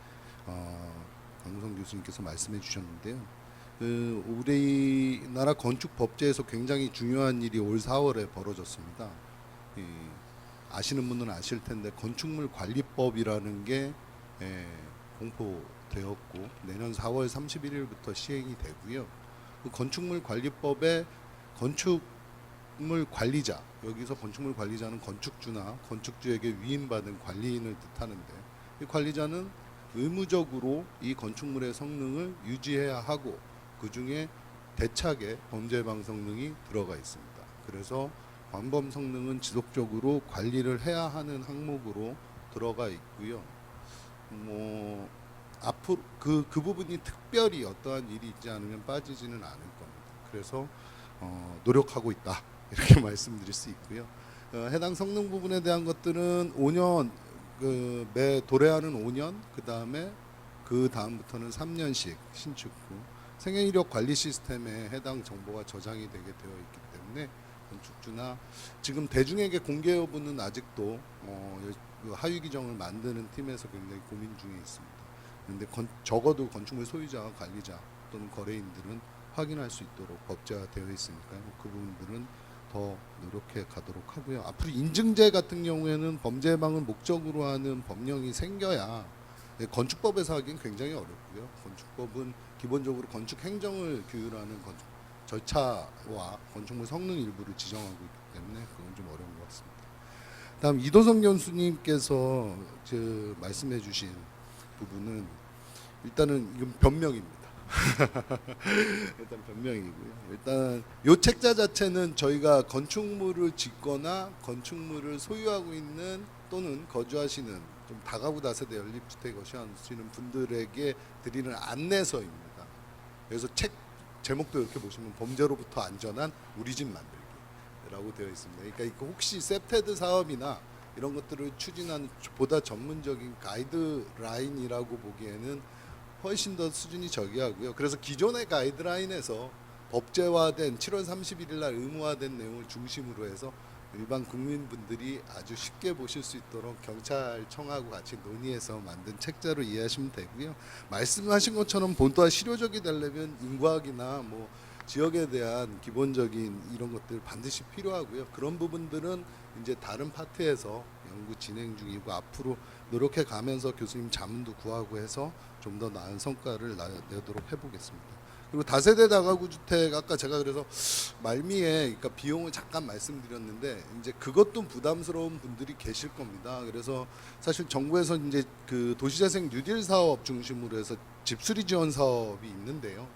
강성 교수님께서 말씀해 주셨는데요. 그 우리나라 건축 법제에서 굉장히 중요한 일이 올 4월에 벌어졌습니다. 아시는 분은 아실 텐데 건축물 관리법이라는 게 공포되었고 내년 4월 31일부터 시행이 되고요. 그 건축물 관리법에 건축물 관리자, 여기서 건축물 관리자는 건축주나 건축주에게 위임받은 관리인을 뜻하는데 이 관리자는 의무적으로 이 건축물의 성능을 유지해야 하고 그 중에 대차게 범죄 예방 성능이 들어가 있습니다. 그래서 광범 성능은 지속적으로 관리를 해야 하는 항목으로 들어가 있고요. 뭐 앞으로 그 부분이 특별히 어떠한 일이 있지 않으면 빠지지는 않을 겁니다. 그래서 노력하고 있다 이렇게 말씀드릴 수 있고요. 해당 성능 부분에 대한 것들은 5년 매 도래하는 5년 그 다음부터는 3년씩 신축 후 생애이력 관리 시스템에 해당 정보가 저장이 되게 되어 있기 때문에 건축주나 지금 대중에게 공개 여부는 아직도 하위 규정을 만드는 팀에서 굉장히 고민 중에 있습니다. 그런데 적어도 건축물 소유자와 관리자 또는 거래인들은 확인할 수 있도록 법제화되어 있으니까요. 그 부분들은 더 노력해 가도록 하고요. 앞으로 인증제 같은 경우에는 범죄 예방을 목적으로 하는 법령이 생겨야 건축법에서 하기는 굉장히 어렵고요. 건축법은 기본적으로 건축 행정을 규율하는 절차와 건축물 성능 일부를 지정하고 있기 때문에 그건 좀 어려운 것 같습니다. 다음 이도성 교수님께서 말씀해 주신 부분은 일단은 이건 변명입니다. 일단 변명이고요. 일단 요 책자 자체는 저희가 건축물을 짓거나 건축물을 소유하고 있는 또는 거주하시는 좀 다가구 다세대 연립주택 거주하시는 분들에게 드리는 안내서입니다. 그래서 책 제목도 이렇게 보시면 범죄로부터 안전한 우리 집 만들기라고 되어 있습니다. 그러니까 혹시 셉테드 사업이나 이런 것들을 추진하는 보다 전문적인 가이드라인이라고 보기에는 훨씬 더 수준이 저기하고요. 그래서 기존의 가이드라인에서 법제화된 7월 31일 날 의무화된 내용을 중심으로 해서 일반 국민분들이 아주 쉽게 보실 수 있도록 경찰청하고 같이 논의해서 만든 책자로 이해하시면 되고요. 말씀하신 것처럼 본토와 실효적이 되려면 인과학이나 뭐 지역에 대한 기본적인 이런 것들 반드시 필요하고요. 그런 부분들은 이제 다른 파트에서 연구 진행 중이고 앞으로 노력해 가면서 교수님 자문도 구하고 해서 좀 더 나은 성과를 내도록 해보겠습니다. 그리고 다세대 다가구 주택 아까 제가 그래서 말미에 그러니까 비용을 잠깐 말씀드렸는데 이제 그것도 부담스러운 분들이 계실 겁니다. 그래서 사실 정부에서 이제 그 도시재생 뉴딜 사업 중심으로 해서 집수리 지원 사업이 있는데요.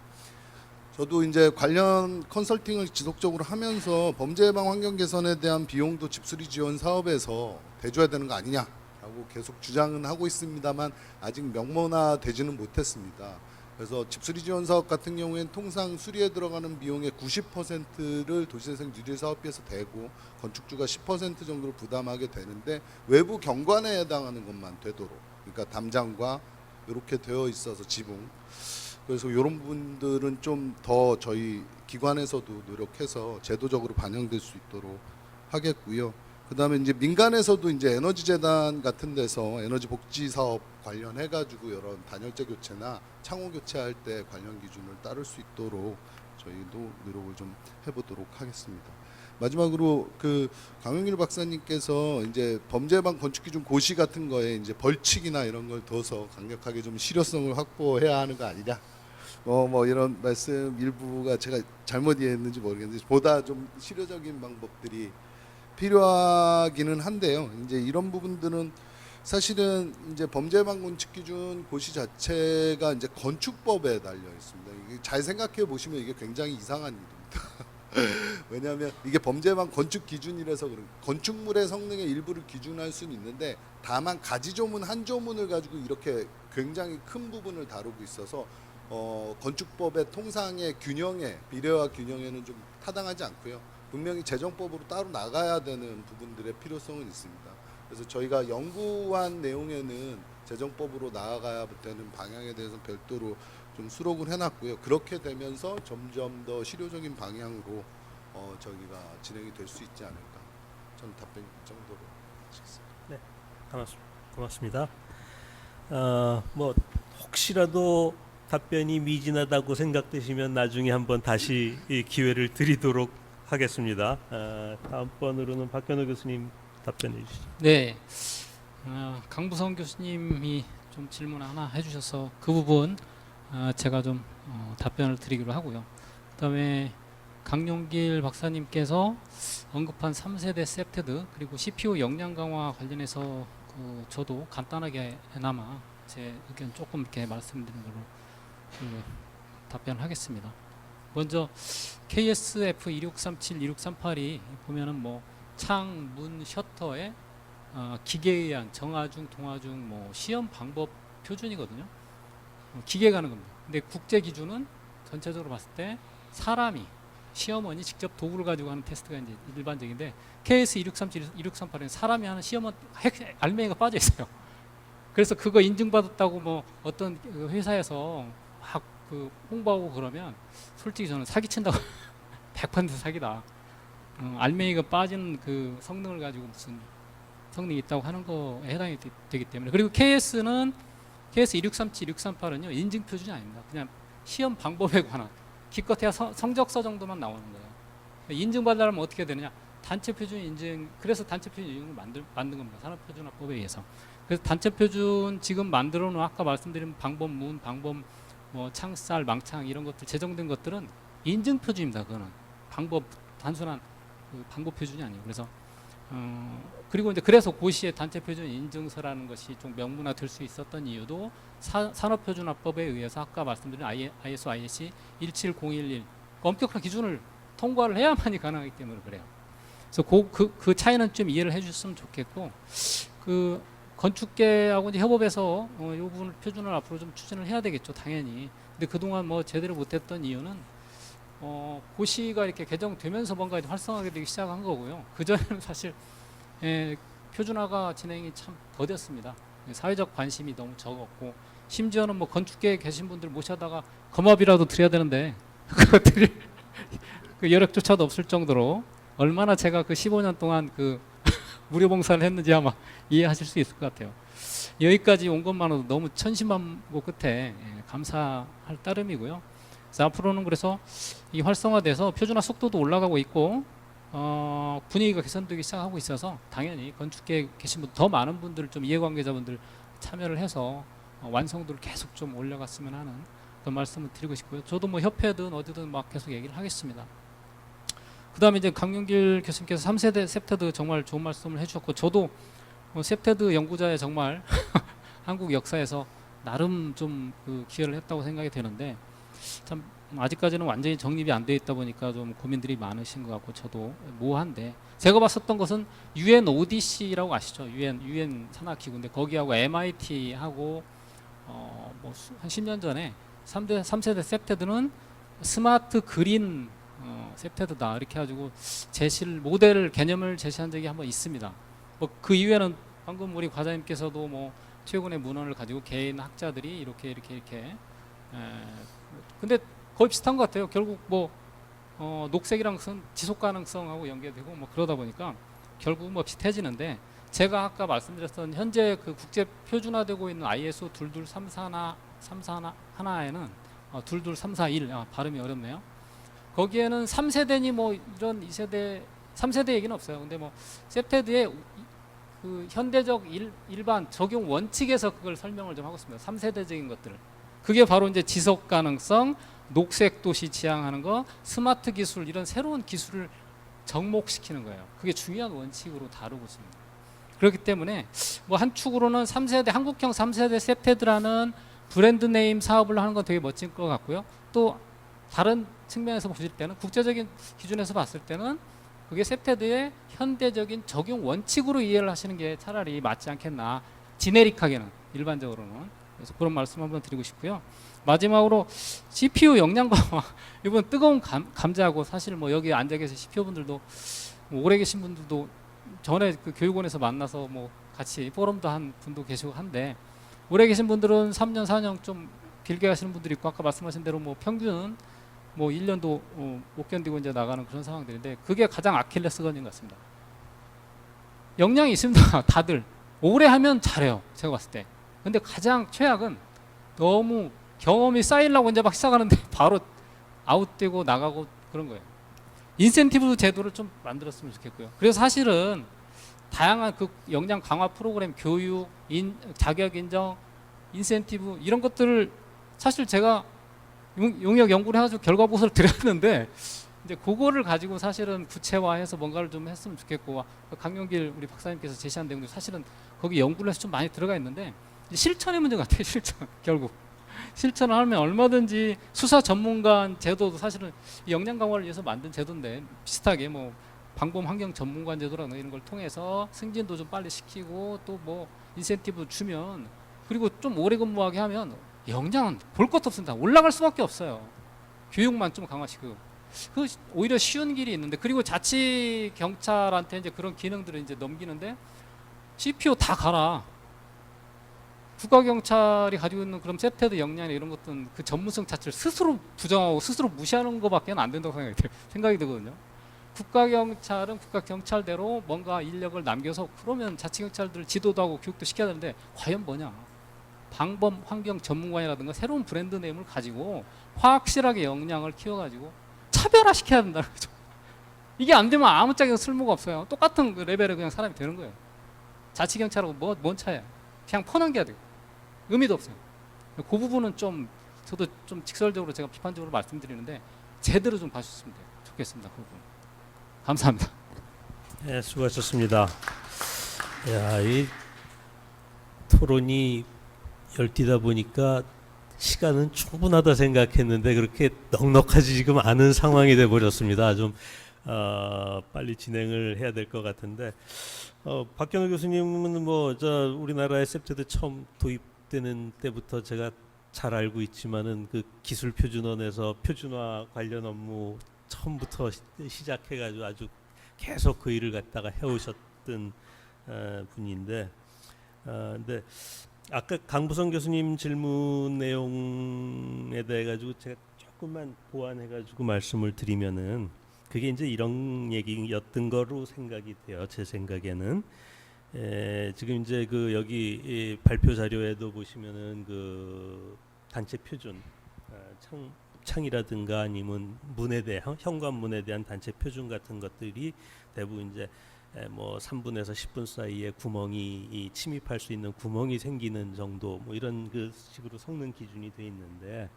저도 이제 관련 컨설팅을 지속적으로 하면서 범죄 예방 환경 개선에 대한 비용도 집수리 지원 사업에서 대줘야 되는 거 아니냐라고 계속 주장은 하고 있습니다만 아직 명문화되지는 못했습니다. 그래서 집수리 지원 사업 같은 경우에는 통상 수리에 들어가는 비용의 90%를 도시재생 뉴딜 사업비에서 대고 건축주가 10% 정도를 부담하게 되는데 외부 경관에 해당하는 것만 되도록 그러니까 담장과 이렇게 되어 있어서 지붕 그래서 이런 부분들은 좀 더 저희 기관에서도 노력해서 제도적으로 반영될 수 있도록 하겠고요. 그다음에 이제 민간에서도 이제 에너지재단 같은 데서 에너지 복지 사업 관련해 가지고 여러 단열재 교체나 창호 교체할 때 관련 기준을 따를 수 있도록 저희도 노력을 좀 해보도록 하겠습니다. 마지막으로 그 강용일 박사님께서 이제 범죄 예방 건축 기준 고시 같은 거에 이제 벌칙이나 이런 걸 둬서 강력하게 좀 실효성을 확보해야 하는 거 아니냐. 뭐 이런 말씀 일부가 제가 잘못 이해했는지 모르겠는데 보다 좀 실효적인 방법들이 필요하기는 한데요. 이제 이런 부분들은 사실은 이제 범죄 예방 건축 기준 고시 자체가 이제 건축법에 달려 있습니다. 이게 잘 생각해 보시면 이게 굉장히 이상한 일입니다. 왜냐하면 이게 범죄 예방 건축 기준이라서 그런 건축물의 성능의 일부를 기준할 수는 있는데 다만 가지조문 한 조문을 가지고 이렇게 굉장히 큰 부분을 다루고 있어서 건축법의 통상의 균형에 비례와 균형에는 좀 타당하지 않고요. 분명히 재정법으로 따로 나가야 되는 부분들의 필요성은 있습니다. 그래서 저희가 연구한 내용에는 재정법으로 나아가야 되는 방향에 대해서 별도로 좀 수록을 해놨고요. 그렇게 되면서 점점 더 실효적인 방향으로 저기가 진행이 될 수 있지 않을까. 저는 답변 이 정도로 하겠습니다. 고맙습니다. 뭐 혹시라도 답변이 미진하다고 생각되시면 나중에 한번 다시 이 기회를 드리도록 하겠습니다. 다음번으로는 박현우 교수님 답변해 주시죠. 네, 강부성 교수님이 좀 질문 하나 해주셔서 그 부분 제가 좀 답변을 드리기로 하고요. 그다음에 강용길 박사님께서 언급한 3세대 셉테드 그리고 CPU 역량 강화 관련해서 저도 간단하게나마 제 의견 조금 이렇게 말씀드리는 걸로 답변하겠습니다. 먼저 KSF 2637, 2638이 보면은 뭐 창, 문, 셔터에 기계에 의한 정하중, 동하중 뭐 시험 방법 표준이거든요. 기계가 하는 겁니다. 근데 국제 기준은 전체적으로 봤을 때 사람이 시험원이 직접 도구를 가지고 하는 테스트가 이제 일반적인데 KS 2637, 2638은 사람이 하는 시험원 알맹이가 빠져 있어요. 그래서 그거 인증받았다고 뭐 어떤 회사에서 막 홍보하고 그러면 솔직히 저는 사기친다고 100% 사기다. 알맹이가 빠진 그 성능을 가지고 무슨 성능이 있다고 하는 거에 해당이 되기 때문에 그리고 KS 2637, 2638은요 인증 표준이 아닙니다. 그냥 시험 방법에 관한 기껏해야 성적서 정도만 나오는 거예요. 인증받으려면 어떻게 되느냐? 단체 표준 인증. 그래서 단체 표준 인증을 만든 겁니다. 산업표준화법에 의해서. 그래서 단체 표준 지금 만들어 놓은 아까 말씀드린 방법 문, 방법 뭐 창살, 망창 이런 것들 제정된 것들은 인증 표준입니다. 그거는 방법 단순한 그 방법 표준이 아니에요. 그래서 그리고 이제 그래서 고시의 단체 표준 인증서라는 것이 좀 명문화 될 수 있었던 이유도 산업표준화법에 의해서 아까 말씀드린 ISO IEC 17011 엄격한 기준을 통과를 해야만이 가능하기 때문에 그래요. 그래서 그 차이는 좀 이해를 해주셨으면 좋겠고 그 건축계하고 이제 협업해서 이 부분을 표준을 앞으로 좀 추진을 해야 되겠죠, 당연히. 근데 그동안 뭐 제대로 못했던 이유는 고시가 이렇게 개정되면서 뭔가 활성화가 되기 시작한 거고요. 그 전에는 사실 표준화가 진행이 참 더뎠습니다. 사회적 관심이 너무 적었고 심지어는 뭐 건축계에 계신 분들 모셔다가 검업이라도 드려야 되는데 그거 드릴 그 여력조차도 없을 정도로 얼마나 제가 그 15년 동안 그 무료 봉사를 했는지 아마 이해하실 수 있을 것 같아요. 여기까지 온 것만으로도 너무 천심만고 끝에 감사할 따름이고요. 그래서 앞으로는 그래서 이 활성화돼서 표준화 속도도 올라가고 있고 분위기가 개선되기 시작하고 있어서 당연히 건축계에 계신 분 더 많은 분들 좀 이해관계자분들 참여를 해서 완성도를 계속 좀 올려갔으면 하는 그런 말씀을 드리고 싶고요. 저도 뭐 협회든 어디든 막 계속 얘기를 하겠습니다. 그 다음에 이제 강용길 교수님께서 3세대 셉테드 정말 좋은 말씀을 해주셨고 저도 셉테드 연구자의 정말 한국 역사에서 나름 좀 그 기여를 했다고 생각이 되는데 참 아직까지는 완전히 정립이 안 돼 있다 보니까 좀 고민들이 많으신 것 같고 저도 모호한데 제가 봤었던 것은 UN ODC라고 아시죠? UN 산하기구인데 거기하고 MIT하고 뭐 한 10년 전에 3세대 셉테드는 스마트 그린 셉테드다 이렇게 해가지고 모델 개념을 제시한 적이 한번 있습니다. 뭐 그 이후에는 방금 우리 과장님께서도 뭐 최근의 문헌을 가지고 개인 학자들이 이렇게 근데 거의 비슷한 것 같아요. 결국 뭐 녹색이랑 지속 가능성하고 연계되고 뭐 그러다 보니까 결국 뭐 비슷해지는데 제가 아까 말씀드렸던 현재 그 국제 표준화되고 있는 ISO 22341에는 22341 발음이 어렵네요. 거기에는 3세대니 뭐 이런 2세대 3세대 얘기는 없어요. 근데 뭐 셉테드의 그 현대적 일반 적용 원칙에서 그걸 설명을 좀 하고 있습니다. 3세대적인 것들을. 그게 바로 이제 지속 가능성, 녹색 도시 지향하는 거, 스마트 기술 이런 새로운 기술을 접목시키는 거예요. 그게 중요한 원칙으로 다루고 있습니다. 그렇기 때문에 뭐 한 축으로는 3세대 한국형 3세대 셉테드라는 브랜드 네임 사업을 하는 건 되게 멋진 것 같고요. 또 다른 측면에서 보실 때는 국제적인 기준에서 봤을 때는 그게 셉테드의 현대적인 적용 원칙으로 이해를 하시는 게 차라리 맞지 않겠나. 지네릭하게는 일반적으로는 그래서 그런 말씀 한번 드리고 싶고요. 마지막으로 CPU 역량 강화 이번 뜨거운 감자하고 사실 뭐 여기 앉아 계신 CPU 분들도 뭐 오래 계신 분들도 전에 그 교육원에서 만나서 뭐 같이 포럼도 한 분도 계시고 한데 오래 계신 분들은 3년 4년 좀 길게 하시는 분들이 있고 아까 말씀하신 대로 뭐 평균 뭐 1년도 못 견디고 이제 나가는 그런 상황들인데 그게 가장 아킬레스건인 것 같습니다. 역량이 있습니다. 다들 오래 하면 잘해요. 제가 봤을 때. 근데 가장 최악은 너무 경험이 쌓이려고 이제 막 시작하는데 바로 아웃되고 나가고 그런 거예요. 인센티브 제도를 좀 만들었으면 좋겠고요. 그래서 사실은 다양한 그 역량 강화 프로그램, 교육, 자격 인정, 인센티브 이런 것들을 사실 제가 용역 연구를 해가지고 결과 보고서를 드렸는데 이제 그거를 가지고 사실은 구체화해서 뭔가를 좀 했으면 좋겠고 강용길 우리 박사님께서 제시한 내용도 사실은 거기 연구를 해서 좀 많이 들어가 있는데 실천의 문제 같아요. 실천 결국 실천을 하면 얼마든지 수사 전문가 제도도 사실은 역량 강화를 위해서 만든 제도인데 비슷하게 뭐 방범 환경 전문가 제도라는 이런 걸 통해서 승진도 좀 빨리 시키고 또 뭐 인센티브 주면 그리고 좀 오래 근무하게 하면 역량은 볼 것도 없습니다. 올라갈 수밖에 없어요. 교육만 좀 강화시키고 그 오히려 쉬운 길이 있는데 그리고 자치 경찰한테 이제 그런 기능들을 이제 넘기는데 CPO 다 가라. 국가경찰이 가지고 있는 그런 세태드 역량이나 이런 것들은 그 전문성 자체를 스스로 부정하고 스스로 무시하는 것밖에 안 된다고 생각이 들거든요. 국가경찰은 국가경찰대로 뭔가 인력을 남겨서 그러면 자치경찰들 지도도 하고 교육도 시켜야 되는데 과연 뭐냐. 방범 환경 전문관이라든가 새로운 브랜드 네임을 가지고 확실하게 역량을 키워가지고 차별화시켜야 된다는 거죠. 이게 안 되면 아무짝에도 쓸모가 없어요. 똑같은 그 레벨의 그냥 사람이 되는 거예요. 자치경찰하고 뭔 차이야. 그냥 퍼넘겨야 돼요. 의미도 없어요. 그 부분은 좀 저도 좀 직설적으로 제가 비판적으로 말씀드리는데 제대로 좀 봐주셨으면 좋겠습니다. 그 부분. 감사합니다. 네, 수고하셨습니다. 야, 이 토론이 열띠다 보니까 시간은 충분하다 생각했는데 그렇게 넉넉하지 지금 않은 상황이 돼 버렸습니다. 좀 빨리 진행을 해야 될 것 같은데 박경호 교수님은 뭐 저 우리나라에 셉테드 처음 도입되는 때부터 제가 잘 알고 있지만은 그 기술 표준원에서 표준화 관련 업무 처음부터 시작해가지고 아주 계속 그 일을 갖다가 해오셨던 분인데 근데 아까 강부성 교수님 질문 내용에 대해 가지고 제가 조금만 보완해가지고 말씀을 드리면은 그게 이제 이런 얘기였던 거로 생각이 돼요. 제 생각에는 지금 이제 그 여기 발표 자료에도 보시면은 그 단체 표준 창이라든가 아니면 문에 대한 현관문에 대한 단체 표준 같은 것들이 대부분 이제 뭐 3분에서 10분 사이에 구멍이 침입할 수 있는 구멍이 생기는 정도 뭐 이런 그 식으로 성능 기준이 돼 있는데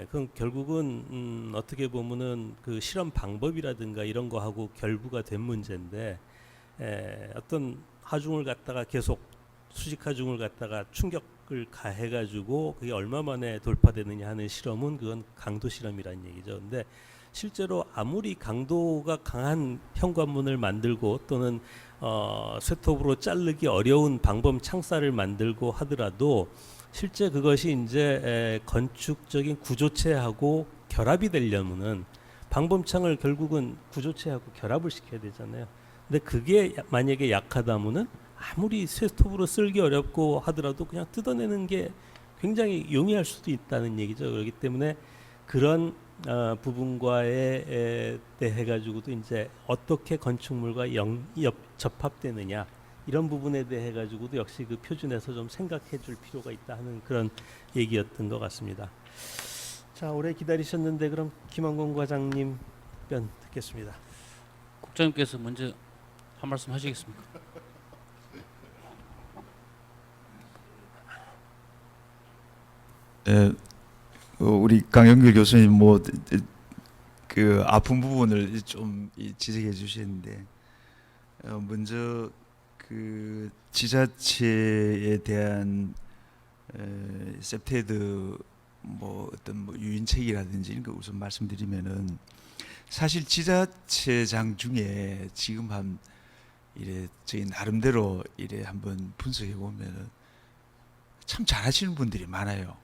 그건 결국은 어떻게 보면은 그 실험 방법이라든가 이런 거하고 결부가 된 문제인데 어떤 하중을 갖다가 계속 수직 하중을 갖다가 충격을 가해가지고 그게 얼마 만에 돌파되느냐 하는 실험은 그건 강도 실험이라는 얘기죠. 근데 실제로 아무리 강도가 강한 현관문을 만들고 또는 쇠톱으로 자르기 어려운 방범 창살을 만들고 하더라도 실제 그것이 이제 건축적인 구조체하고 결합이 되려면은 방범창을 결국은 구조체하고 결합을 시켜야 되잖아요. 근데 그게 만약에 약하다면은 아무리 쇠톱으로 쓸기 어렵고 하더라도 그냥 뜯어내는 게 굉장히 용이할 수도 있다는 얘기죠. 그렇기 때문에 그런 부분과에 대해 가지고도 이제 어떻게 건축물과 접합되느냐 이런 부분에 대해 가지고도 역시 그 표준에서 좀 생각해 줄 필요가 있다 하는 그런 얘기였던 것 같습니다. 자, 오래 기다리셨는데 그럼 김한권 과장님 답변 듣겠습니다. 국장님께서 먼저 한 말씀 하시겠습니까? 예, 우리 강영길 교수님 뭐 그 아픈 부분을 좀 지적해 주시는데 먼저 그 지자체에 대한 셉테드 뭐 어떤 뭐 유인책이라든지 이런 거 우선 말씀드리면은 사실 지자체장 중에 지금 한 이래 저희 나름대로 이래 한번 분석해 보면은 참 잘하시는 분들이 많아요.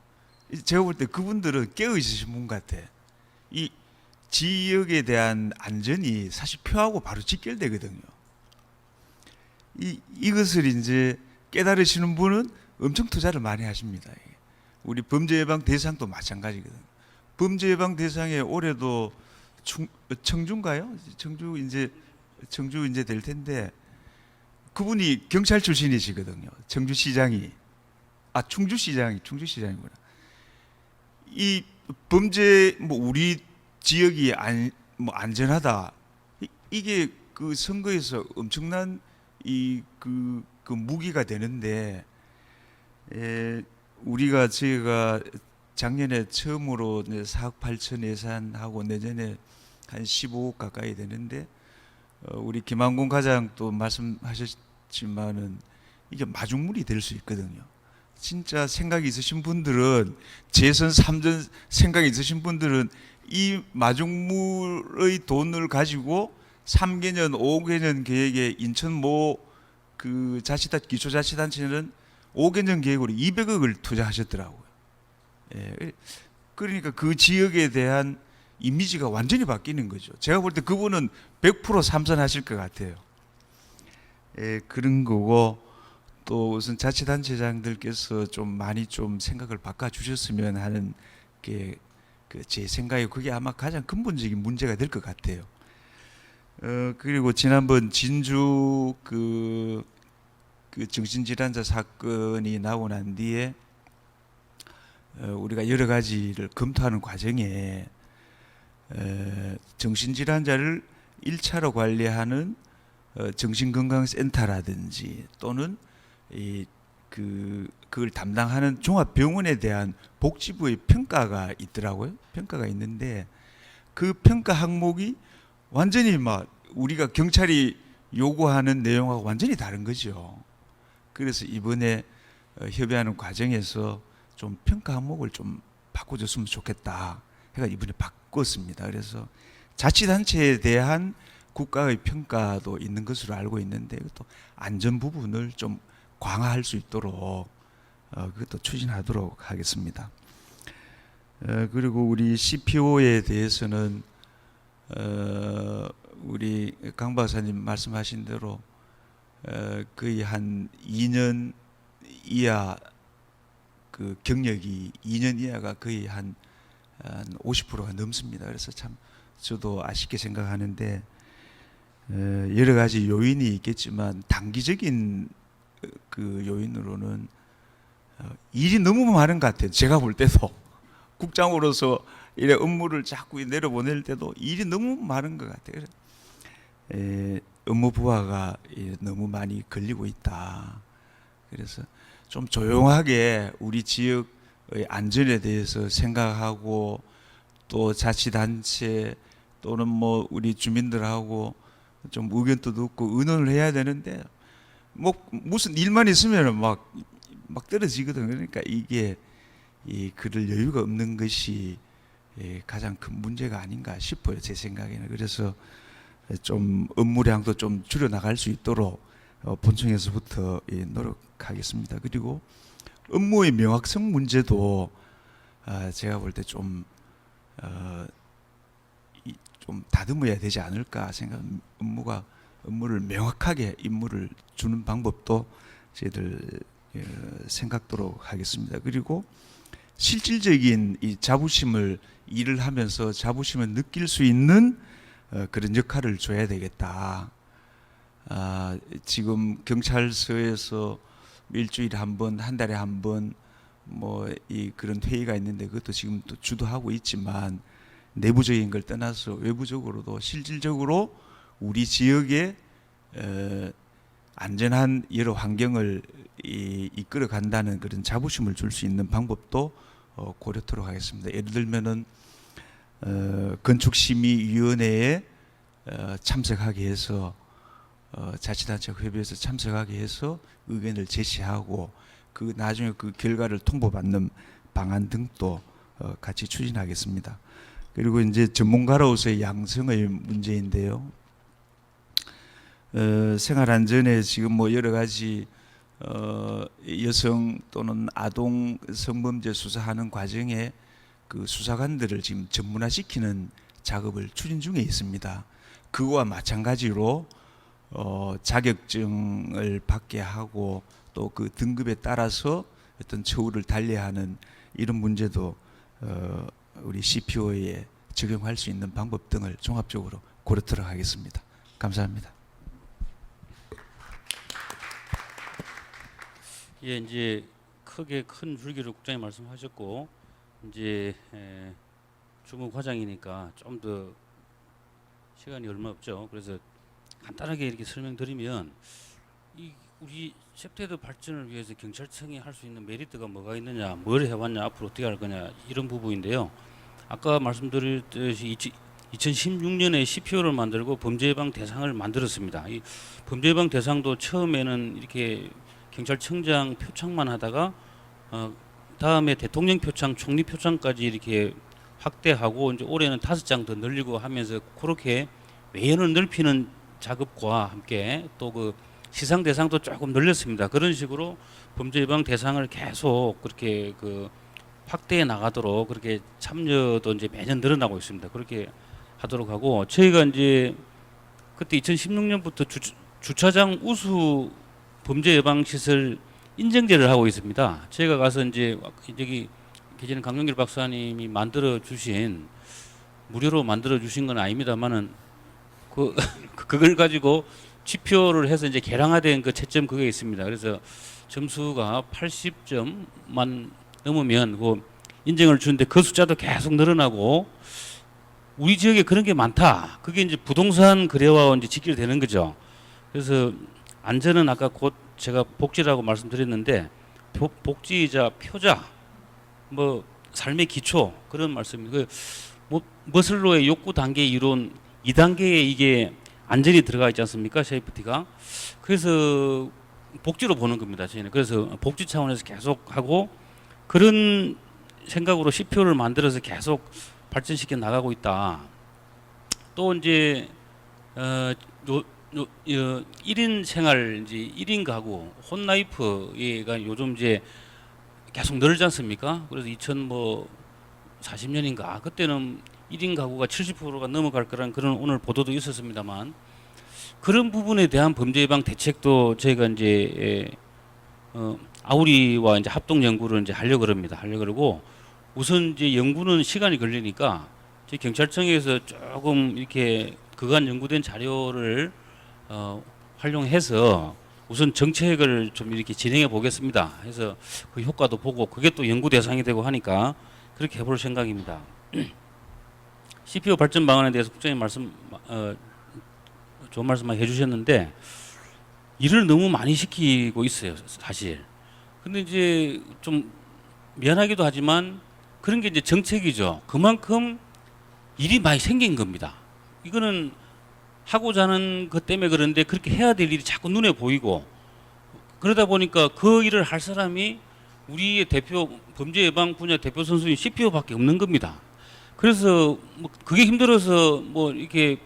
제가 볼 때 그분들은 깨어 있으신 분 같아. 이 지역에 대한 안전이 사실 표하고 바로 직결되거든요. 이것을 이제 깨달으시는 분은 엄청 투자를 많이 하십니다. 우리 범죄 예방 대상도 마찬가지거든요. 범죄 예방 대상에 올해도 청주인가요? 청주 이제 될 텐데 그분이 경찰 출신이시거든요. 청주시장이 충주시장이구나. 이 범죄 우리 지역이 안전하다. 이게 그 선거에서 엄청난 그 무기가 되는데 저희가 작년에 처음으로 4억 8천 예산하고 내년에 한 15억 가까이 되는데 우리 김한곤 과장도 말씀하셨지만은 이게 마중물이 될 수 있거든요. 진짜 생각이 있으신 분들은 재선 3전 생각이 있으신 분들은 이 마중물의 돈을 가지고 3개년, 5개년 계획에 인천 그 기초자치단체는 5개년 계획으로 200억을 투자하셨더라고요. 예, 그러니까 그 지역에 대한 이미지가 완전히 바뀌는 거죠. 제가 볼 때 그분은 100% 삼선하실 것 같아요. 예, 그런 거고 또 우선 자치단체장들께서 좀 많이 좀 생각을 바꿔주셨으면 하는 게 제 생각에 그게 아마 가장 근본적인 문제가 될 것 같아요. 그리고 지난번 진주 그 정신질환자 사건이 나고 난 뒤에 우리가 여러 가지를 검토하는 과정에 정신질환자를 1차로 관리하는 정신건강센터라든지 또는 그걸 담당하는 종합병원에 대한 복지부의 평가가 있더라고요. 평가가 있는데 그 평가 항목이 완전히 우리가 경찰이 요구하는 내용하고 완전히 다른 거죠. 그래서 이번에 협의하는 과정에서 좀 평가 항목을 좀 바꿔줬으면 좋겠다 해가 이번에 바꿨습니다. 그래서 자치단체에 대한 국가의 평가도 있는 것으로 알고 있는데 이것도 안전 부분을 좀 강화할 수 있도록 그것도 추진하도록 하겠습니다. 그리고 우리 CPO에 대해서는 우리 강 박사님 말씀하신 대로 거의 한 2년 이하 그 경력이 2년 이하가 거의 한 50%가 넘습니다. 그래서 참 저도 아쉽게 생각하는데 여러 가지 요인이 있겠지만 단기적인 그 요인으로는 일이 너무 많은 것 같아요. 제가 볼 때도 국장으로서 이래 업무를 자꾸 내려보낼 때도 일이 너무 많은 것 같아요. 업무 부하가 너무 많이 걸리고 있다. 그래서 좀 조용하게 우리 지역의 안전에 대해서 생각하고 또 자치단체 또는 우리 주민들하고 좀 의견도 듣고 의논을 해야 되는데 무슨 일만 있으면 막 떨어지거든. 그러니까 이게 그럴 여유가 없는 것이 가장 큰 문제가 아닌가 싶어요. 제 생각에는. 그래서 좀 업무량도 좀 줄여 나갈 수 있도록 본청에서부터 노력하겠습니다. 그리고 업무의 명확성 문제도 제가 볼 때 좀 다듬어야 되지 않을까 생각. 업무를 명확하게 임무를 주는 방법도 저희들 생각도록 하겠습니다. 그리고 실질적인 이 자부심을 일을 하면서 자부심을 느낄 수 있는 그런 역할을 줘야 되겠다. 지금 경찰서에서 일주일에 한 번, 한 달에 한 번 그런 회의가 있는데 그것도 지금 또 주도하고 있지만 내부적인 걸 떠나서 외부적으로도 실질적으로 우리 지역의 안전한 여러 환경을 이끌어 간다는 그런 자부심을 줄 수 있는 방법도 고려토록 하겠습니다. 예를 들면은 건축심의위원회에 참석하게 해서 자치단체 협의회에서 참석하게 해서 의견을 제시하고 그 나중에 그 결과를 통보받는 방안 등도 같이 추진하겠습니다. 그리고 이제 전문가로서의 양성의 문제인데요. 생활안전에 지금 여러 가지 여성 또는 아동 성범죄 수사하는 과정에 그 수사관들을 지금 전문화시키는 작업을 추진 중에 있습니다. 그거와 마찬가지로 자격증을 받게 하고 또 그 등급에 따라서 어떤 처우를 달리하는 이런 문제도 우리 CPO에 적용할 수 있는 방법 등을 종합적으로 고려토록 하겠습니다. 감사합니다. 예, 이제 크게 큰 줄기를 국장님 말씀하셨고 이제 주무 과장이니까 좀 더 시간이 얼마 없죠. 그래서 간단하게 이렇게 설명드리면 이 우리 셉테드 발전을 위해서 경찰청이 할 수 있는 메리트가 뭐가 있느냐, 뭘 해왔냐, 앞으로 어떻게 할 거냐 이런 부분인데요. 아까 말씀드렸듯이 2016년에 CPO를 만들고 범죄예방 대상을 만들었습니다. 이 범죄예방 대상도 처음에는 이렇게 경찰청장 표창만 하다가 다음에 대통령 표창, 총리 표창까지 이렇게 확대하고 이제 올해는 5장 더 늘리고 하면서 그렇게 외연을 넓히는 작업과 함께 또 그 시상 대상도 조금 늘렸습니다. 그런 식으로 범죄 예방 대상을 계속 그렇게 그 확대해 나가도록 그렇게 참여도 이제 매년 늘어나고 있습니다. 그렇게 하도록 하고 저희가 이제 그때 2016년부터 주차장 우수 범죄 예방 시설 인증제를 하고 있습니다. 저희가 가서 이제 여기 계시는 강용길 박사님이 만들어 주신 무료로 만들어 주신 건 아닙니다만은 그걸 가지고 지표를 해서 이제 개량화된 그 채점 그게 있습니다. 그래서 점수가 80점만 넘으면 그 인증을 주는데 그 숫자도 계속 늘어나고 우리 지역에 그런 게 많다. 그게 이제 부동산 거래와 이제 직결되는 거죠. 그래서 안전은 아까 곧 제가 복지라고 말씀드렸는데 복지이자 표자 뭐 삶의 기초 그런 말씀이고 뭐 머슬로의 욕구 단계 이론 2단계에 이게 안전이 들어가 있지 않습니까? 세이프티가. 그래서 복지로 보는 겁니다. 저희는. 그래서 복지 차원에서 계속 하고 그런 생각으로 CPO를 만들어서 계속 발전시켜 나가고 있다. 또 이제 1인 생활 이제 1인 가구 홈라이프가 요즘 이제 계속 늘지 않습니까? 그래서 2040년인가 그때는 1인 가구가 70%가 넘어갈 거란 그런 오늘 보도도 있었습니다만 그런 부분에 대한 범죄 예방 대책도 저희가 이제 아우리와 이제 합동 연구를 이제 하려고 그럽니다. 하려고 그러고 우선 이제 연구는 시간이 걸리니까 저희 경찰청에서 조금 이렇게 그간 연구된 자료를 활용해서 우선 정책을 좀 이렇게 진행해 보겠습니다. 해서 그 효과도 보고 그게 또 연구 대상이 되고 하니까 그렇게 해볼 생각입니다. CPO 발전 방안에 대해서 국장님 말씀 좋은 말씀 많이 해주셨는데 일을 너무 많이 시키고 있어요, 사실. 근데 이제 좀 미안하기도 하지만 그런 게 이제 정책이죠. 그만큼 일이 많이 생긴 겁니다. 이거는 하고자 하는 것 때문에 그런데 그렇게 해야 될 일이 자꾸 눈에 보이고 그러다 보니까 그 일을 할 사람이 우리의 대표 범죄 예방 분야 대표 선수인 CPO밖에 없는 겁니다. 그래서 뭐 그게 힘들어서 뭐 이렇게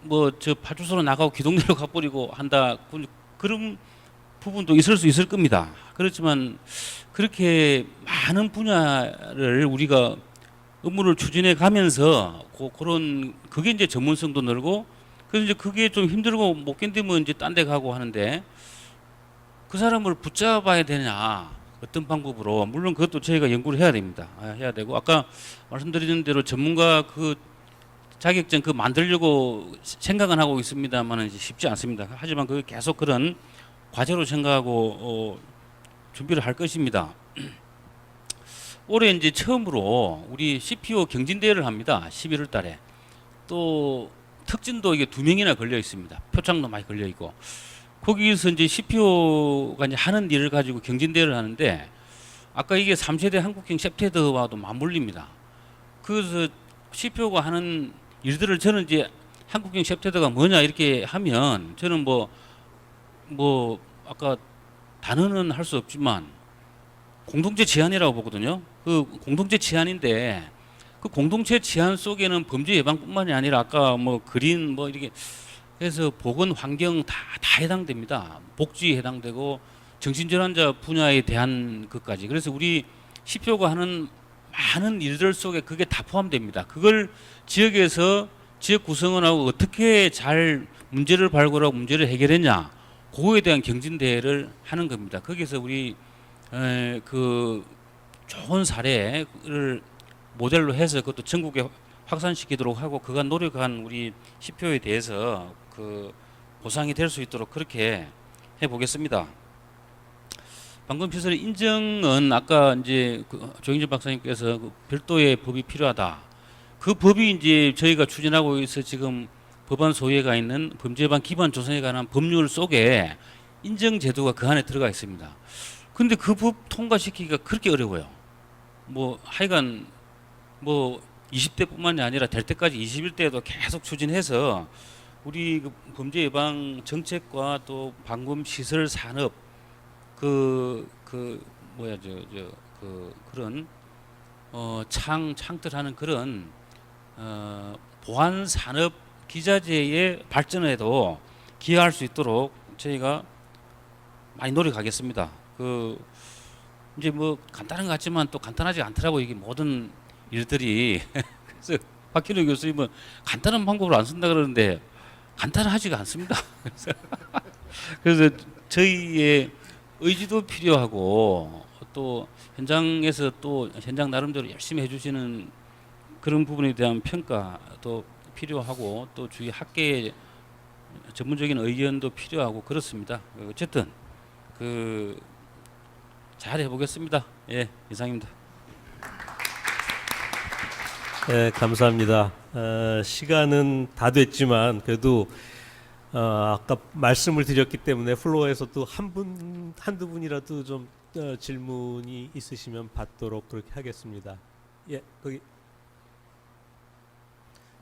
뭐 저 파출소로 나가고 기동대로 가버리고 한다 그런 부분도 있을 수 있을 겁니다. 그렇지만 그렇게 많은 분야를 우리가 업무를 추진해 가면서 그런 그게 이제 전문성도 늘고 그래서 이제 그게 좀 힘들고 못 견디면 이제 딴 데 가고 하는데 그 사람을 붙잡아야 되냐 어떤 방법으로 물론 그것도 저희가 연구를 해야 됩니다. 해야 되고 아까 말씀드린 대로 전문가 그 자격증 그 만들려고 생각은 하고 있습니다만 쉽지 않습니다. 하지만 그 계속 그런 과제로 생각하고 준비를 할 것입니다. 올해 이제 처음으로 우리 CPO 경진대회를 합니다. 11월 달에. 또 특진도 이게 2명이나 걸려 있습니다. 표창도 많이 걸려 있고. 거기서 이제 CPO가 이제 하는 일을 가지고 경진대회를 하는데 아까 이게 3세대 한국형 셉테드와도 맞물립니다. 그래서 CPO가 하는 일들을 저는 이제 한국형 셉테드가 뭐냐 이렇게 하면 저는 뭐 아까 단어는 할 수 없지만 공동체 제안이라고 보거든요. 그 공동체 제안인데 그 공동체 제안 속에는 범죄 예방뿐만이 아니라 아까 뭐 그린 뭐 이렇게 해서 보건 환경 다 해당됩니다. 복지 해당되고 정신질환자 분야에 대한 것까지. 그래서 우리 CPO가 하는 많은 일들 속에 그게 다 포함됩니다. 그걸 지역에서 지역 구성원하고 어떻게 잘 문제를 발굴하고 문제를 해결했냐, 그거에 대한 경진대회를 하는 겁니다. 거기서 우리 그 좋은 사례를 모델로 해서 그것도 전국에 확산시키도록 하고, 그간 노력한 우리 CPO에 대해서 그 보상이 될 수 있도록 그렇게 해보겠습니다. 방금 시설 인정은 아까 이제 그 조영진 박사님께서 그 별도의 법이 필요하다. 그 법이 이제 저희가 추진하고 있어 지금 법안 소위가 있는 범죄예방 기반 조성에 관한 법률 속에 인정 제도가 그 안에 들어가 있습니다. 근데 그 법 통과시키기가 그렇게 어려워요. 뭐 하여간 뭐 20대뿐만이 아니라 될 때까지 21대에도 계속 추진해서 우리 그 범죄 예방 정책과 또 방범 시설 산업 그런 창틀하는 그런 보안 산업 기자재의 발전에도 기여할 수 있도록 저희가 많이 노력하겠습니다. 그 이제 뭐 간단한 것 같지만 또 간단하지 않더라고 이게 모든 일들이. 그래서 박현우 교수님은 간단한 방법을 안 쓴다 그러는데 간단하지가 않습니다. 그래서 저희의 의지도 필요하고 또 현장에서 또 현장 나름대로 열심히 해주시는 그런 부분에 대한 평가도 필요하고 또 주위 학계의 전문적인 의견도 필요하고 그렇습니다. 어쨌든 그 잘 해보겠습니다. 예, 이상입니다. 네, 감사합니다. 시간은 다 됐지만 그래도 아까 말씀을 드렸기 때문에 플로어에서도 한두 분이라도 좀 질문이 있으시면 받도록 그렇게 하겠습니다. 예, 거기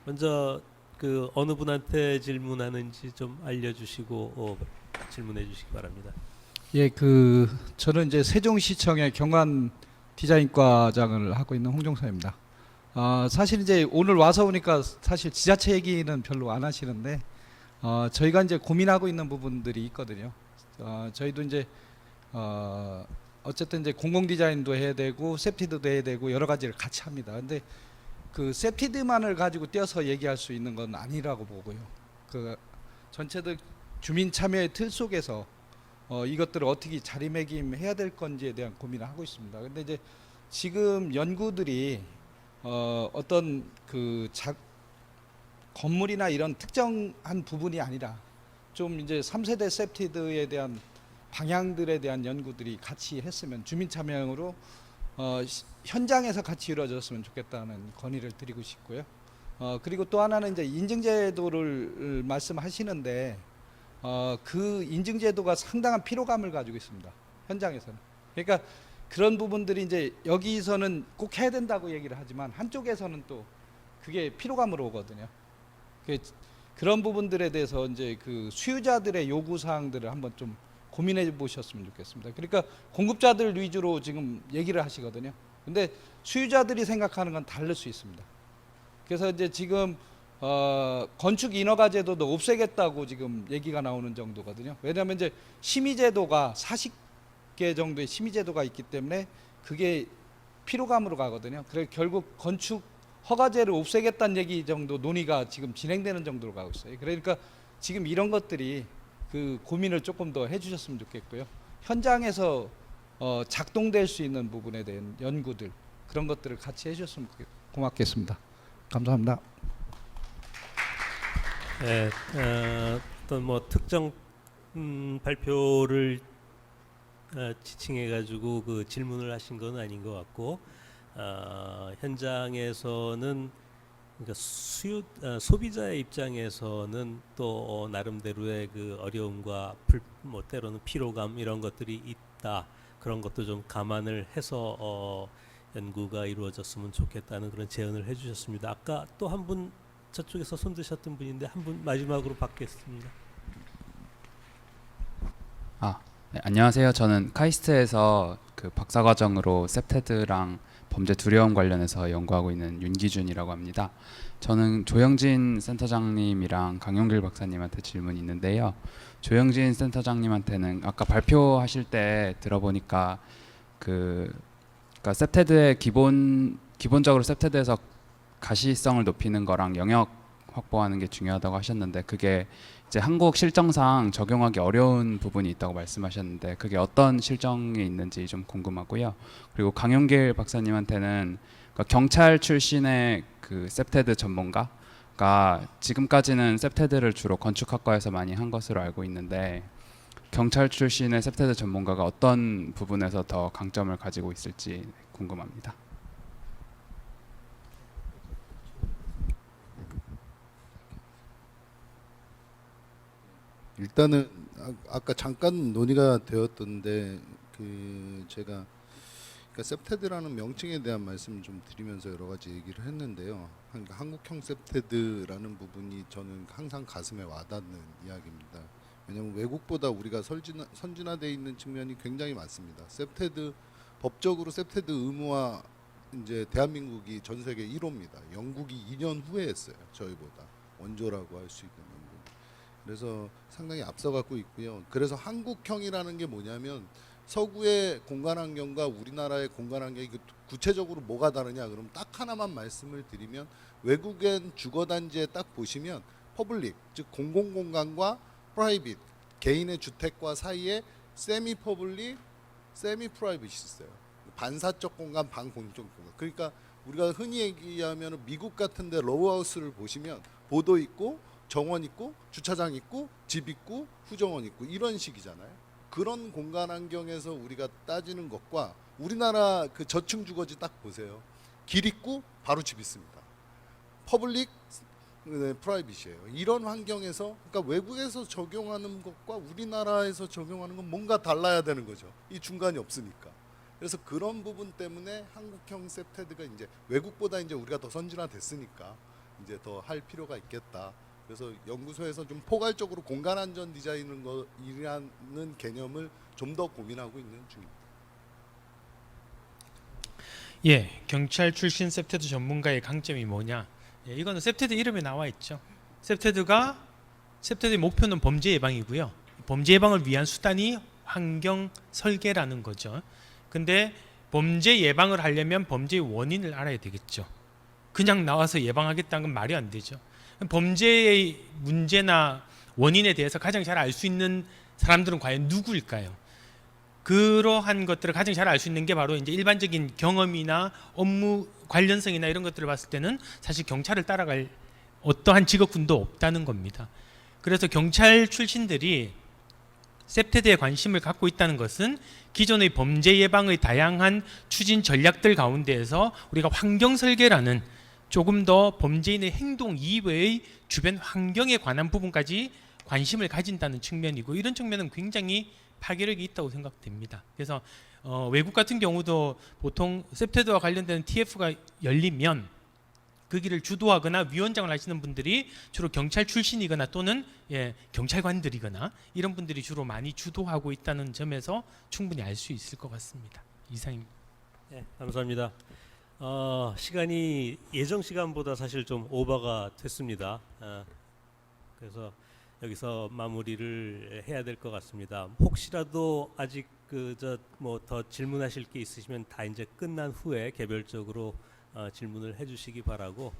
먼저 그 어느 분한테 질문하는지 좀 알려주시고 질문해 주시기 바랍니다. 예, 저는 이제 세종시청의 경관 디자인과장을 하고 있는 홍종서입니다. 사실 이제 오늘 와서 보니까 사실 지자체 얘기는 별로 안 하시는데 저희가 이제 고민하고 있는 부분들이 있거든요. 저희도 이제 어쨌든 이제 공공 디자인도 해야 되고 세프티도 해야 되고 여러 가지를 같이 합니다. 근데 그 세프티만을 가지고 떼어서 얘기할 수 있는 건 아니라고 보고요. 그 전체적 주민 참여의 틀 속에서 이것들을 어떻게 자리매김해야 될 건지에 대한 고민을 하고 있습니다. 근데 이제 지금 연구들이 어떤 건물이나 이런 특정한 부분이 아니라 좀 이제 3세대 세프티드에 대한 방향들에 대한 연구들이 같이 했으면 주민 참여형으로 현장에서 같이 이루어졌으면 좋겠다는 건의를 드리고 싶고요. 그리고 또 하나는 이제 인증제도를 말씀하시는데 그 인증제도가 상당한 피로감을 가지고 있습니다. 현장에서는. 그러니까 그런 부분들이 이제 여기서는 꼭 해야 된다고 얘기를 하지만 한쪽에서는 또 그게 피로감으로 오거든요. 그런 부분들에 대해서 이제 그 수요자들의 요구 사항들을 한번 좀 고민해 보셨으면 좋겠습니다. 그러니까 공급자들 위주로 지금 얘기를 하시거든요. 근데 수요자들이 생각하는 건 다를 수 있습니다. 그래서 이제 지금 건축 인허가 제도도 없애겠다고 지금 얘기가 나오는 정도거든요. 왜냐하면 이제 심의제도가 40개 정도의 심의제도가 있기 때문에 그게 피로감으로 가거든요. 그래서 결국 건축 허가제를 없애겠다는 얘기 정도 논의가 지금 진행되는 정도로 가고 있어요. 그러니까 지금 이런 것들이 그 고민을 조금 더 해주셨으면 좋겠고요. 현장에서 작동될 수 있는 부분에 대한 연구들 그런 것들을 같이 해주셨으면 고맙겠습니다. 감사합니다. 네, 어떤 뭐 특정 발표를 지칭해 가지고 그 질문을 하신 건 아닌 것 같고 현장에서는 그러니까 소비자의 입장에서는 또 나름대로의 그 어려움과 뭐 때로는 피로감 이런 것들이 있다. 그런 것도 좀 감안을 해서 연구가 이루어졌으면 좋겠다는 그런 제언을 해주셨습니다. 아까 또 한 분 저쪽에서 손 드셨던 분인데 한 분 마지막으로 받겠습니다. 네, 안녕하세요. 저는 카이스트에서 그 박사과정으로 세프테드랑 범죄 두려움 관련해서 연구하고 있는 윤기준이라고 합니다. 저는 조영진 센터장님이랑 강용길 박사님한테 질문이 있는데요. 조영진 센터장님한테는 아까 발표하실 때 들어보니까 그러니까 셉테드의 기본적으로 셉테드에서 가시성을 높이는 거랑 영역 확보하는 게 중요하다고 하셨는데 그게 이제 한국 실정상 적용하기 어려운 부분이 있다고 말씀하셨는데 그게 어떤 실정이 있는지 좀 궁금하고요. 그리고 강용길 박사님한테는 그러니까 경찰 출신의 그 셉테드 전문가가 지금까지는 셉테드를 주로 건축학과에서 많이 한 것으로 알고 있는데 경찰 출신의 셉테드 전문가가 어떤 부분에서 더 강점을 가지고 있을지 궁금합니다. 일단은 아까 잠깐 논의가 되었던데 제가 그러니까 셉테드라는 명칭에 대한 말씀을 좀 드리면서 여러 가지 얘기를 했는데요. 그러니까 한국형 셉테드라는 부분이 저는 항상 가슴에 와닿는 이야기입니다. 왜냐하면 외국보다 우리가 선진화되어 있는 측면이 굉장히 많습니다. 셉테드 법적으로 셉테드 의무화 이제 대한민국이 전 세계 1호입니다. 영국이 2년 후에 했어요. 저희보다 원조라고 할 수 있는 영국. 그래서 상당히 앞서가고 있고요. 그래서 한국형이라는 게 뭐냐면 서구의 공간 환경과 우리나라의 공간 환경이 구체적으로 뭐가 다르냐 그럼 딱 하나만 말씀을 드리면 외국엔 주거 단지에 딱 보시면 퍼블릭 즉 공공 공간과 프라이빗 개인의 주택과 사이에 세미 퍼블릭, 세미 프라이빗이 있어요. 반사적 공간, 반공적 공간. 그러니까 우리가 흔히 얘기하면 미국 같은데 로우하우스를 보시면 보도 있고 정원 있고 주차장 있고 집 있고 후정원 있고 이런 식이잖아요. 그런 공간 환경에서 우리가 따지는 것과 우리나라 그 저층 주거지 딱 보세요. 길 있고 바로 집 있습니다. 퍼블릭 프라이빗이에요. 이런 환경에서 그러니까 외국에서 적용하는 것과 우리나라에서 적용하는 건 뭔가 달라야 되는 거죠. 이 중간이 없으니까. 그래서 그런 부분 때문에 한국형 셉테드가 이제 외국보다 이제 우리가 더 선진화됐으니까 이제 더 할 필요가 있겠다. 그래서 연구소에서 좀 포괄적으로 공간 안전 디자인이라는 개념을 좀 더 고민하고 있는 중입니다. 예, 경찰 출신 셉테드 전문가의 강점이 뭐냐? 예, 이거는 셉테드 이름에 나와 있죠. 셉테드의 목표는 범죄 예방이고요. 범죄 예방을 위한 수단이 환경 설계라는 거죠. 근데 범죄 예방을 하려면 범죄의 원인을 알아야 되겠죠. 그냥 나와서 예방하겠다는 건 말이 안 되죠. 범죄의 문제나 원인에 대해서 가장 잘 알 수 있는 사람들은 과연 누구일까요? 그러한 것들을 가장 잘 알 수 있는 게 바로 이제 일반적인 경험이나 업무 관련성이나 이런 것들을 봤을 때는 사실 경찰을 따라갈 어떠한 직업군도 없다는 겁니다. 그래서 경찰 출신들이 셉테드에 관심을 갖고 있다는 것은 기존의 범죄 예방의 다양한 추진 전략들 가운데에서 우리가 환경 설계라는 조금 더 범죄인의 행동 이외의 주변 환경에 관한 부분까지 관심을 가진다는 측면이고 이런 측면은 굉장히 파괴력이 있다고 생각됩니다. 그래서 외국 같은 경우도 보통 셉테드와 관련된 TF가 열리면 그 길을 주도하거나 위원장을 하시는 분들이 주로 경찰 출신이거나 또는 경찰관들이거나 이런 분들이 주로 많이 주도하고 있다는 점에서 충분히 알 수 있을 것 같습니다. 이상입니다. 네, 감사합니다. 시간이 예정 시간보다 사실 좀 오버가 됐습니다. 그래서 여기서 마무리를 해야 될 것 같습니다. 혹시라도 아직 더 질문하실 게 있으시면 다 이제 끝난 후에 개별적으로 질문을 해주시기 바라고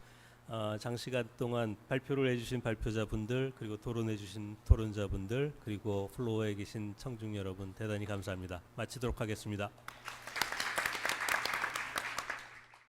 장시간 동안 발표를 해주신 발표자분들 그리고 토론해주신 토론자분들 그리고 플로어에 계신 청중 여러분 대단히 감사합니다. 마치도록 하겠습니다.